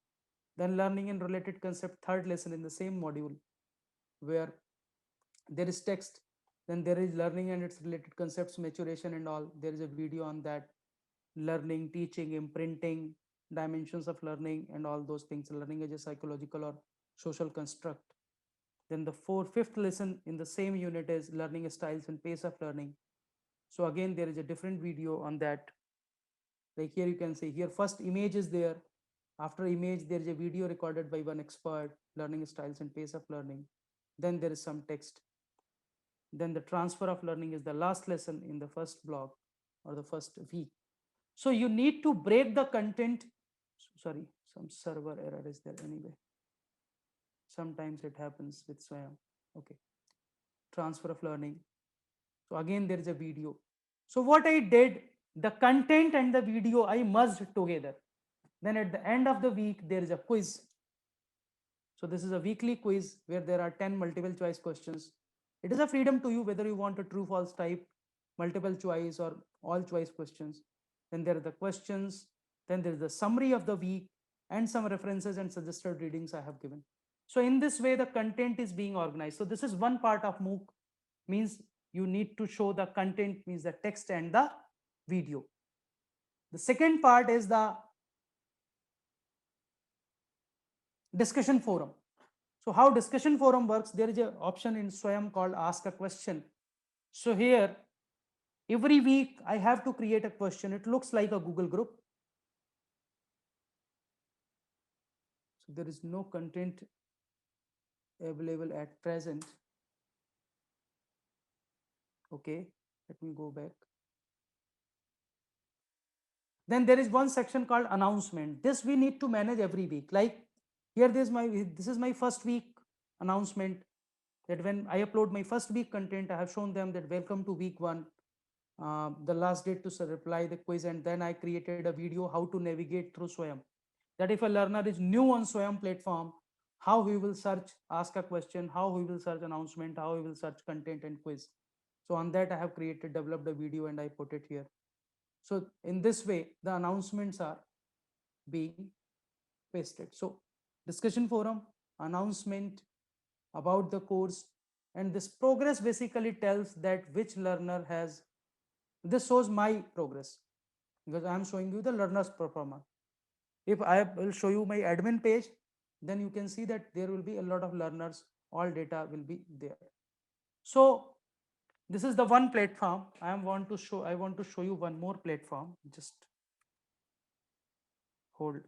Then learning and related concept, third lesson in the same module, where there is text. Then there is learning and its related concepts, maturation and all. There is a video on that. Learning, teaching, imprinting, dimensions of learning and all those things, learning as a psychological or social construct. Then the fifth lesson in the same unit is learning styles and pace of learning. So again, there is a different video on that. Like here you can see here, first image is there. After image, there is a video recorded by one expert, learning styles and pace of learning. Then there is some text. Then the transfer of learning is the last lesson in the first block or the first week. So you need to break the content. Sorry, some server error is there anyway. Sometimes it happens with Swayam. Okay. Transfer of learning. So again, there is a video. So what I did, the content and the video I merged together. Then at the end of the week, there is a quiz. So this is a weekly quiz where there are 10 multiple choice questions. It is a freedom to you whether you want a true false type, multiple choice or all choice questions. Then there are the questions. Then there is the summary of the week and some references and suggested readings I have given. So in this way, the content is being organized. So this is one part of MOOC, means you need to show the content, means the text and the video. The second part is the discussion forum. So how discussion forum works, there is an option in Swayam called ask a question. So here, every week I have to create a question. It looks like a Google group. So there is no content available at present. Okay, let me go back. Then there is one section called announcement. This we need to manage every week. Like here, this is my first week announcement, that when I upload my first week content, I have shown them that welcome to week 1, the last date to reply the quiz, and then I created a video how to navigate through Swayam. That if a learner is new on Swayam platform, how he will search, ask a question, how he will search announcement, how he will search content and quiz. So on that I have developed a video and I put it here. So in this way, the announcements are being pasted. So discussion forum, announcement about the course, and this progress basically tells that which learner has, this shows my progress because I am showing you the learner's performance. If I will show you my admin page, then you can see that there will be a lot of learners, all data will be there. So this is the one platform. I want to show you one more platform. Just hold.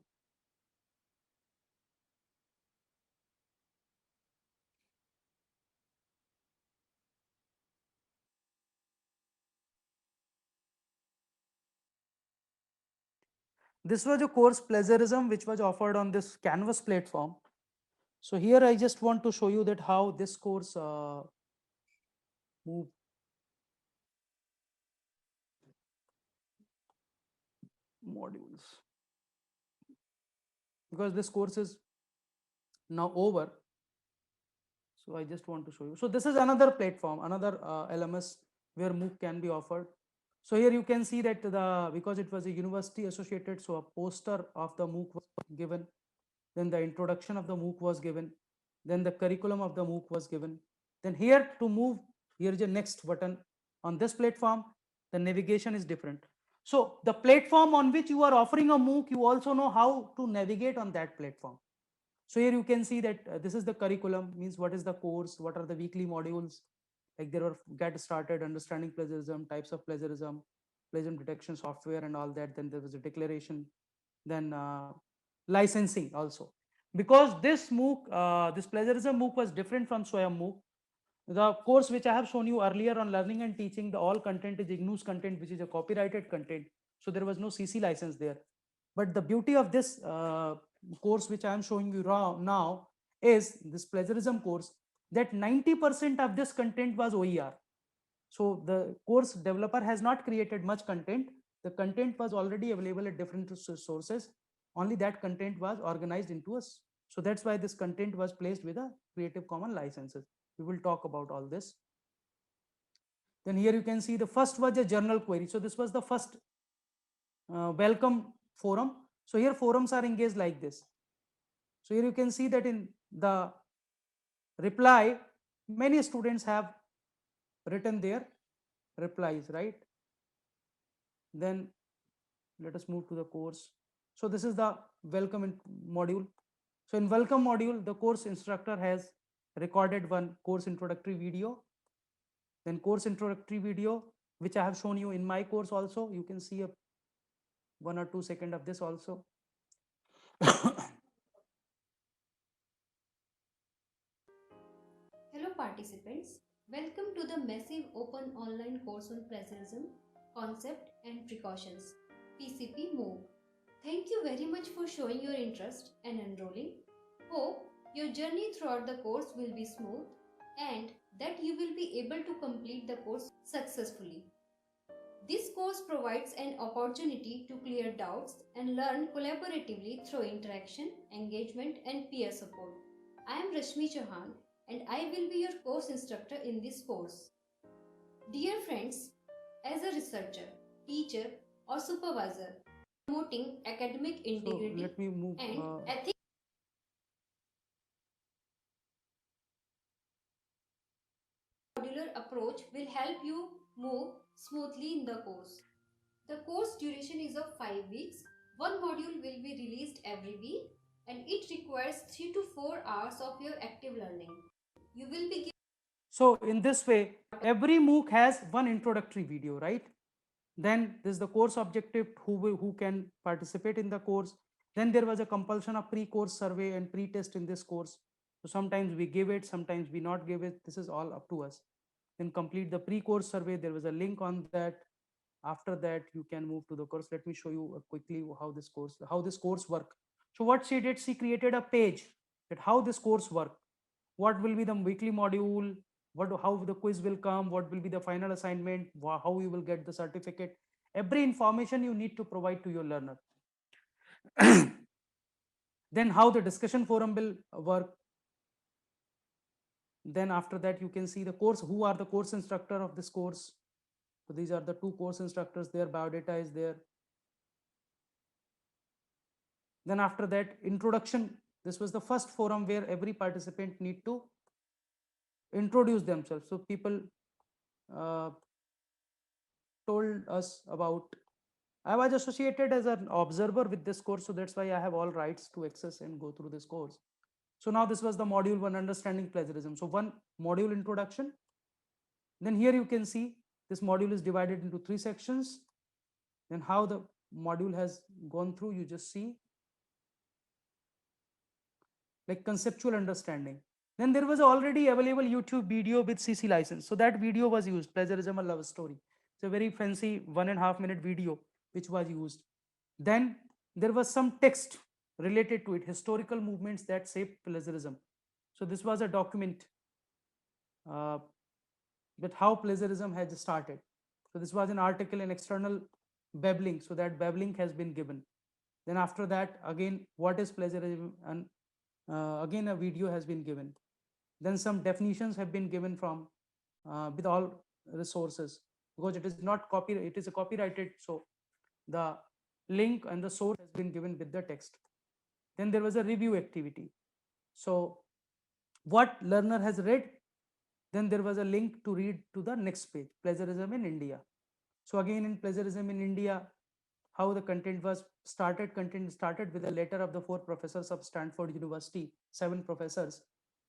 This was a course Plagiarism, which was offered on this Canvas platform. So here I just want to show you that how this course move. Modules, because this course is now over. So I just want to show you. So this is another platform, another LMS where MOOC can be offered. So here you can see that because it was a university associated, so a poster of the MOOC was given. Then the introduction of the MOOC was given. Then the curriculum of the MOOC was given. Then here to move, here is a next button. On this platform, the navigation is different. So the platform on which you are offering a MOOC, you also know how to navigate on that platform. So here you can see that this is the curriculum, means what is the course, what are the weekly modules. Like there were get started, understanding plagiarism, types of plagiarism, plagiarism detection software and all that. Then there was a declaration, then licensing also. Because this MOOC, this plagiarism MOOC was different from Swayam MOOC. The course which I have shown you earlier on learning and teaching, the all content is IGNOU's content, which is a copyrighted content. So there was no CC license there. But the beauty of this course which I am showing you now is this plagiarism course, that 90% of this content was OER. So the course developer has not created much content. The content was already available at different sources. Only that content was organized into us. So that's why this content was placed with a Creative Commons licenses. We will talk about all this. Then here you can see the first was a journal query. So this was the first welcome forum. So here forums are engaged like this. So here you can see that in the reply, many students have written their replies, right? Then let us move to the course. So this is the welcome module. So in welcome module, the course instructor has recorded one course introductory video. Then course introductory video, which I have shown you in my course also. You can see a 1 or 2 second of this also. Hello participants, welcome to the massive open online course on plagiarism, concept and precautions, PCP MOOC. Thank you very much for showing your interest and enrolling. Hope your journey throughout the course will be smooth and that you will be able to complete the course successfully. This course provides an opportunity to clear doubts and learn collaboratively through interaction, engagement and peer support. I am Rashmi Chauhan and I will be your course instructor in this course. Dear friends, as a researcher, teacher or supervisor, promoting academic So integrity let me move. and ethics modular approach will help you move smoothly in the course. The course duration is of 5 weeks. One module will be released every week and it requires 3 to 4 hours of your active learning. You will be So in this way, every MOOC has one introductory video, right? Then there's the course objective, who can participate in the course. Then there was a compulsion of pre-course survey and pre-test in this course. So sometimes we give it, sometimes we not give it. This is all up to us. Then complete the pre-course survey. There was a link on that. After that, you can move to the course. Let me show you quickly how this course work. So what she did, she created a page that how this course work. What will be the weekly module, how the quiz will come, what will be the final assignment, how you will get the certificate. Every information you need to provide to your learner. Then how the discussion forum will work. Then after that, you can see the course, who are the course instructor of this course. So these are the 2 course instructors, their biodata is there. Then after that, introduction. This was the first forum where every participant need to introduce themselves. So people uh, told us about, I was associated as an observer with this course, so that's why I have all rights to access and go through this course. So now this was the module 1, understanding plagiarism. So one module introduction. Then here you can see this module is divided into 3 sections. Then how the module has gone through, you just see like conceptual understanding. Then there was already available YouTube video with CC license. So that video was used, Plagiarism a Love Story. It's a very fancy 1.5 minute video which was used. Then there was some text related to it, historical movements that shaped plagiarism. So this was a document that how plagiarism has started. So this was an article in external babbling. So that babbling has been given. Then after that, again, what is plagiarism? And again, a video has been given. Then some definitions have been given from with all resources, because it is not copy, it is a copyrighted. So the link and the source has been given with the text. Then there was a review activity. So what learner has read, then there was a link to read to the next page, plagiarism in India. So again, in plagiarism in India, how the content was started. Content started with a letter of the 4 professors of Stanford University, 7 professors,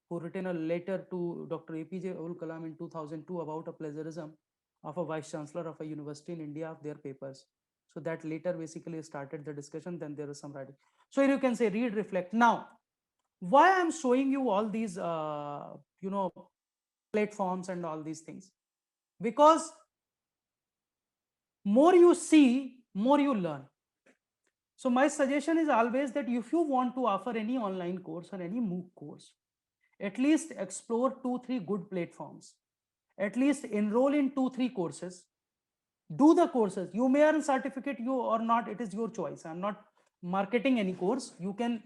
who written a letter to Dr. APJ Abdul Kalam in 2002 about a plagiarism of a vice chancellor of a university in India of their papers. So that later basically started the discussion. Then there was some writing. So here you can say read, reflect. Now, why I'm showing you all these, platforms and all these things? Because more you see, more you learn. So my suggestion is always that if you want to offer any online course or any MOOC course, at least explore 2-3 good platforms. At least enroll in 2-3 courses. Do the courses. You may earn certificate, you or not, it is your choice. I'm not marketing any course. You can,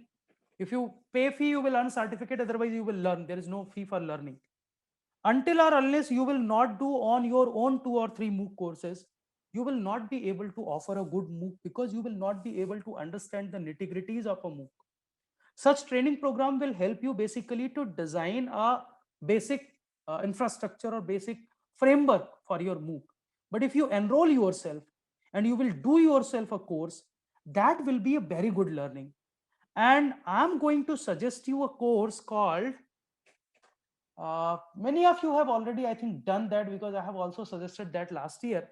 if you pay fee, you will earn certificate. Otherwise, you will learn. There is no fee for learning. Until or unless you will not do on your own 2 or 3 MOOC courses, you will not be able to offer a good MOOC, because you will not be able to understand the nitty-gritties of a MOOC. Such training program will help you basically to design a basic infrastructure or basic framework for your MOOC. But if you enroll yourself and you will do yourself a course, that will be a very good learning. And I'm going to suggest you a course called, many of you have already, I think, done that, because I have also suggested that last year.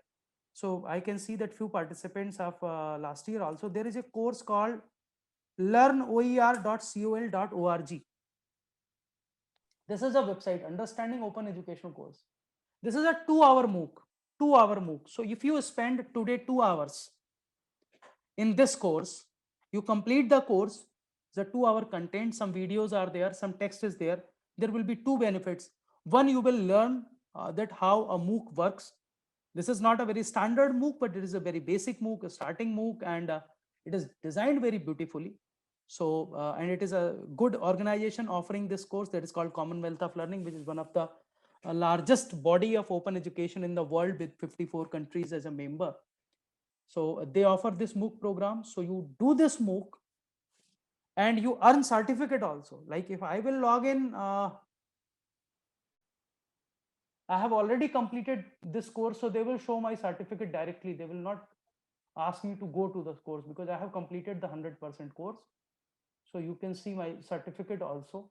So I can see that few participants of last year also. There is a course called learnoer.col.org. This is a website, Understanding Open Educational Course. This is a 2-hour MOOC, 2-hour MOOC. So if you spend today 2 hours in this course, you complete the course, the 2-hour content, some videos are there, some text is there. There will be 2 benefits. One, you will learn that how a MOOC works. This is not a very standard MOOC, but it is a very basic MOOC, a starting MOOC, and it is designed very beautifully. So, and it is a good organization offering this course that is called Commonwealth of Learning, which is one of the largest body of open education in the world, with 54 countries as a member. So they offer this MOOC program. So you do this MOOC and you earn certificate also. Like if I will log in, I have already completed this course, so they will show my certificate directly. They will not ask me to go to the course, because I have completed the 100% course. So you can see my certificate also.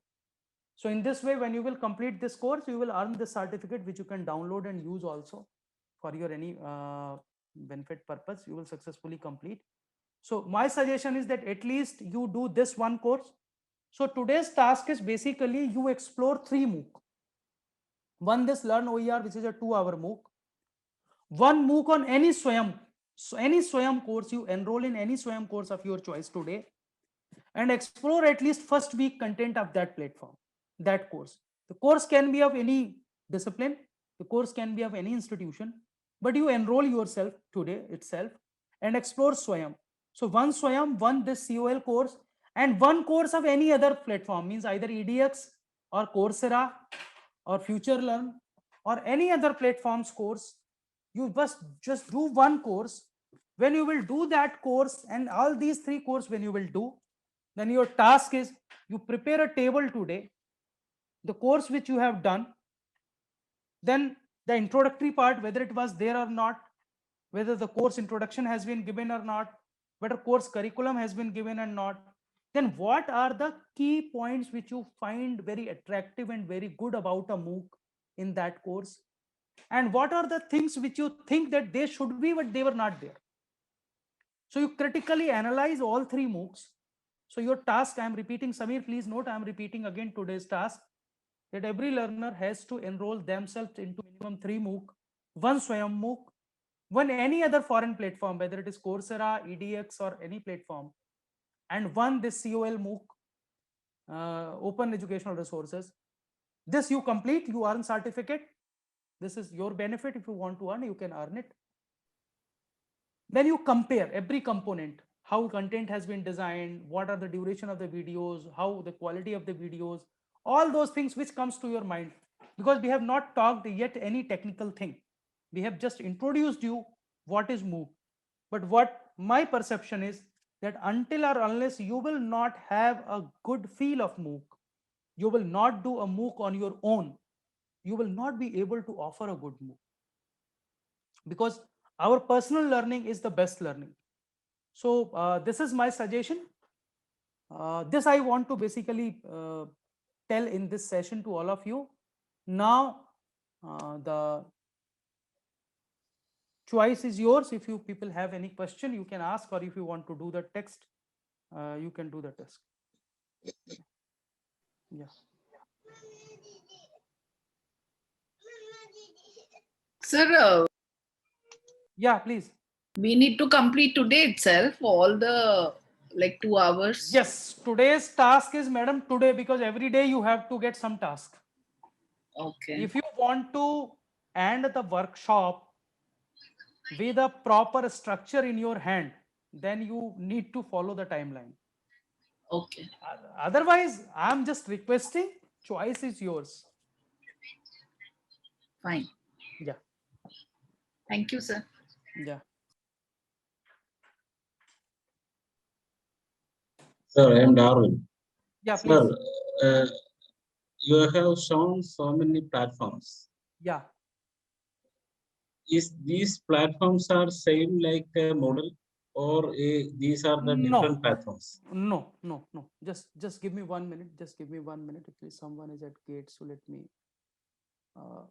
So in this way, when you will complete this course, you will earn the certificate, which you can download and use also for your any benefit purpose. You will successfully complete. So my suggestion is that at least you do this one course. So today's task is basically you explore 3 MOOC. One, this Learn OER, which is a 2-hour MOOC. One MOOC on any Swayam. So any Swayam course, you enroll in any Swayam course of your choice today, and explore at least first week content of that platform, that course. The course can be of any discipline, the course can be of any institution, but you enroll yourself today itself and explore Swayam. So one Swayam, one this COL course, and one course of any other platform, means either EDX or Coursera or Future Learn or any other platform's course. You must just do one course. When you will do that course and all these 3 courses, when you will do, then your task is you prepare a table today, the course which you have done, then the introductory part, whether it was there or not, whether the course introduction has been given or not, whether course curriculum has been given or not, then what are the key points which you find very attractive and very good about a MOOC in that course, and what are the things which you think that they should be but they were not there. So you critically analyze all 3 MOOCs. So your task, I am repeating, Samir, please note, I am repeating again today's task, that every learner has to enroll themselves into minimum 3 MOOC, one Swayam MOOC, one any other foreign platform, whether it is Coursera, EDX or any platform, and one this COL MOOC, open educational resources. This you complete, you earn certificate. This is your benefit. If you want to earn, you can earn it. Then you compare every component, how content has been designed, what are the duration of the videos, how the quality of the videos, all those things which comes to your mind, because we have not talked yet any technical thing. We have just introduced you what is MOOC. But what my perception is that until or unless you will not have a good feel of MOOC, you will not do a MOOC on your own, you will not be able to offer a good MOOC, because our personal learning is the best learning. So this is my suggestion. This I want to basically tell in this session to all of you. Now the choice is yours. If you people have any question, you can ask, or if you want to do the text, you can do the text. Yeah. Sir, Yeah, please. we need to complete today itself all the like 2 hours. Yes, today's task is, madam, today, because every day you have to get some task. Okay. If you want to end the workshop with a proper structure in your hand, then you need to follow the timeline. Okay. Otherwise, I'm just requesting, choice is yours. Fine. Yeah. Thank you, sir. Yeah. Sir, I am Darwin. Yeah, please. Sir, you have shown so many platforms. Yeah. Is these platforms are same like a model? or these are the No. different platforms? No. Just give me 1 minute. Just give me 1 minute. Actually, someone is at gate, so let me. Uh,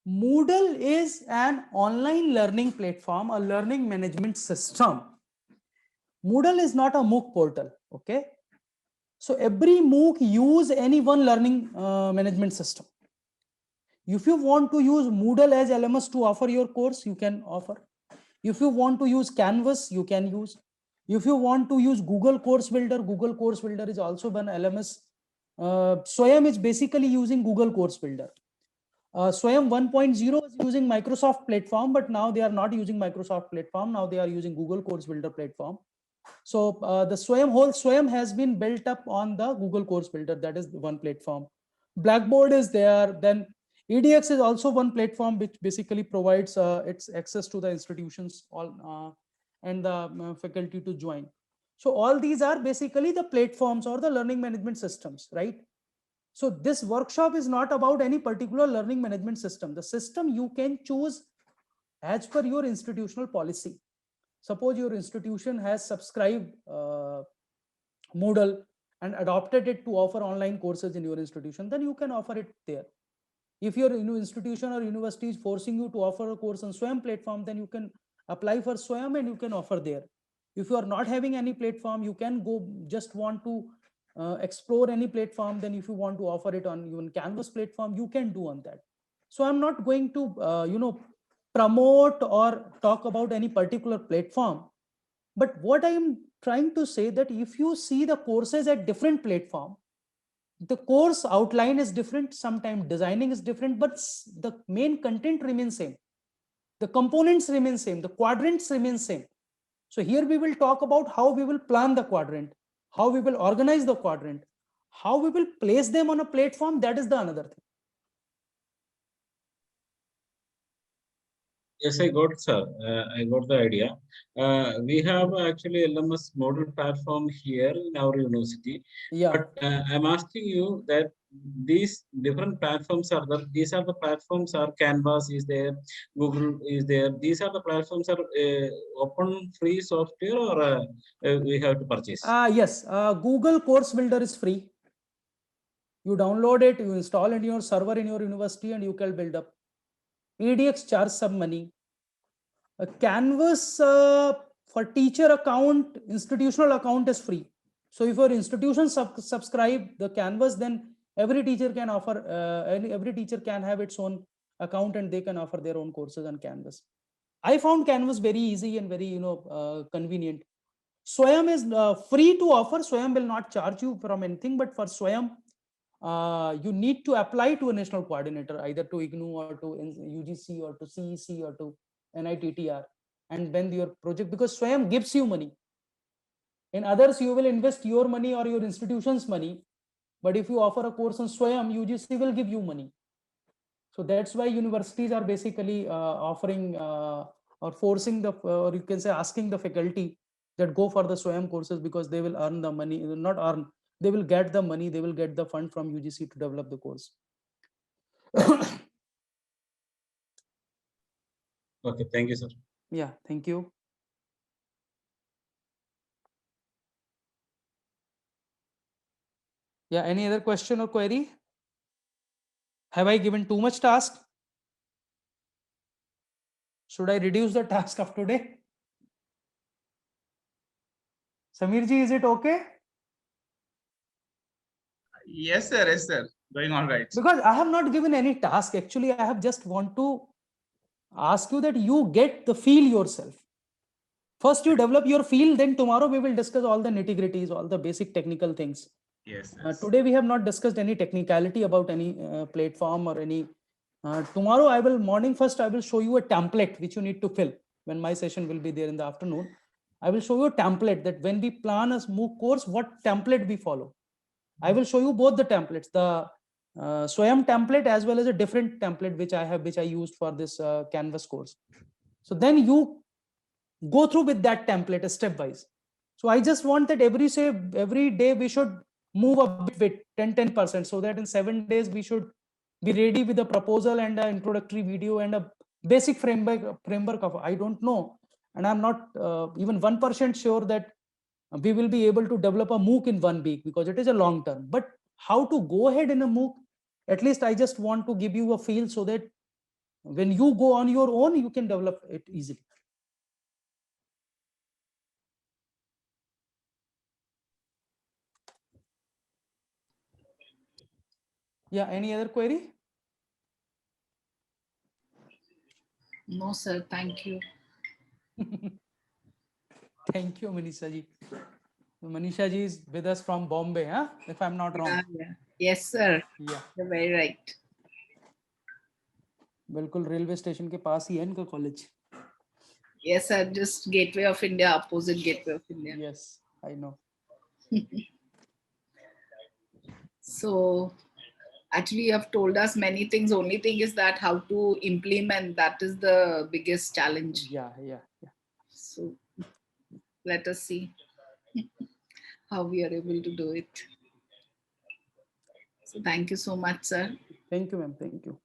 Moodle is an online learning platform, a learning management system. Moodle is not a MOOC portal. Okay. So every MOOC use any one learning management system. If you want to use Moodle as LMS to offer your course, you can offer. If you want to use Canvas, you can use. If you want to use Google Course Builder is also an LMS. Swayam is basically using Google Course Builder. Swayam 1.0 is using Microsoft platform, but now they are not using Microsoft platform. Now they are using Google Course Builder platform. So the whole Swayam has been built up on the Google Course Builder. That is the one platform. Blackboard is there. Then EDX is also one platform which basically provides its access to the institutions all and the faculty to join. So all these are basically the platforms or the learning management systems, right? So this workshop is not about any particular learning management system. The system you can choose as per your institutional policy. Suppose your institution has subscribed Moodle and adopted it to offer online courses in your institution, then you can offer it there. If your institution or university is forcing you to offer a course on Swayam platform, then you can apply for Swayam and you can offer there. If you are not having any platform, you can go just want to explore any platform. Then if you want to offer it on even Canvas platform, you can do on that. So I'm not going to promote or talk about any particular platform. But what I am trying to say that if you see the courses at different platform, the course outline is different, sometimes designing is different, but the main content remains same. The components remain same, the quadrants remain same. So here we will talk about how we will plan the quadrant, how we will organize the quadrant, how we will place them on a platform. That is the another thing. Yes, I got, sir. I got the idea. We have actually LMS model platform here in our university. Yeah. But I'm asking you that these different platforms are the, these are the platforms are Canvas is there, Google is there. These are the platforms are open free software or we have to purchase? Yes, Google Course Builder is free. You download it, you install it in your server in your university, and you can build up. EDX charge some money. A Canvas for teacher account, institutional account is free. So if your institution subscribe the Canvas, then every teacher can offer, every teacher can have its own account and they can offer their own courses on Canvas. I found Canvas very easy and very convenient. Swayam is free to offer. Swayam will not charge you from anything, but for Swayam, you need to apply to a national coordinator, either to IGNOU or to UGC or to CEC or to NITTR, and when your project, because Swayam gives you money. In others, you will invest your money or your institution's money, but if you offer a course on Swayam, UGC will give you money. So that's why universities are basically offering or forcing the, or you can say asking the faculty that go for the Swayam courses, because they will earn the money, not earn, they will get the money, they will get the fund from UGC to develop the course. Okay, thank you, sir. Yeah, thank you. Yeah, any other question or query? Have I given too much task? Should I reduce the task of today? Samirji, is it okay? Yes, sir. Yes, sir. Going all right. Because I have not given any task. Actually, I have just want to ask you that you get the feel yourself. First, you develop your feel, then tomorrow we will discuss all the nitty-gritties, all the basic technical things. Yes. Yes. Today, we have not discussed any technicality about any platform or any. Tomorrow, first, I will show you a template which you need to fill when my session will be there in the afternoon. I will show you a template that when we plan a MOOC course, what template we follow. I will show you both the templates, the Swayam template as well as a different template which I used for this Canvas course. So then you go through with that template stepwise. So I just want that every day we should move a bit with 10%, so that in 7 days we should be ready with a proposal and an introductory video and a basic framework of, I don't know, and I'm not even 1% sure that we will be able to develop a MOOC in 1 week, because it is a long term. But how to go ahead in a MOOC, at least I just want to give you a feel, so that when you go on your own, you can develop it easily. Yeah, any other query? No, sir. Thank you. Thank you, Manisha ji. Manisha ji is with us from Bombay, huh? If I'm not wrong. Yeah. Yes, sir. Yeah. You're very right. बिल्कुल railway station के पास ही है इनका college. Yes, sir. Just Gateway of India, opposite Gateway of India. Yes, I know. So actually you have told us many things. Only thing is that how to implement, that is the biggest challenge. Yeah. So let us see how we are able to do it. So thank you so much, sir. Thank you, ma'am. Thank you.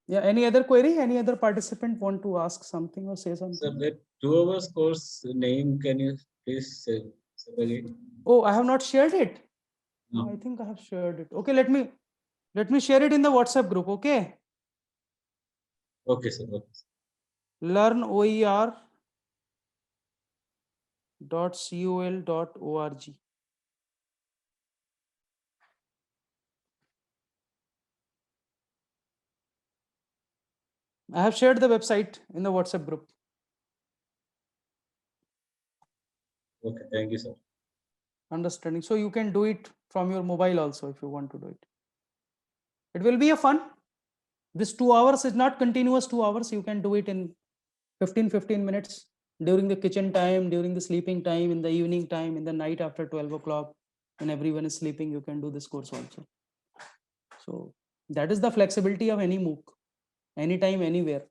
Yeah, any other query? Any other participant want to ask something or say something? Sir, that 2 hours course name, can you please say again? Oh, I have not shared it. No. I think I have shared it. Okay, let me share it in the WhatsApp group. Okay. Okay, sir. Okay. learnoer.col.org. I have shared the website in the WhatsApp group. Okay, thank you, sir. Understanding. So you can do it from your mobile also if you want to do it. It will be a fun. This 2 hours is not continuous 2 hours. You can do it in 15 minutes during the kitchen time, during the sleeping time, in the evening time, in the night after 12 o'clock, when everyone is sleeping, you can do this course also. So that is the flexibility of any MOOC, anytime, anywhere.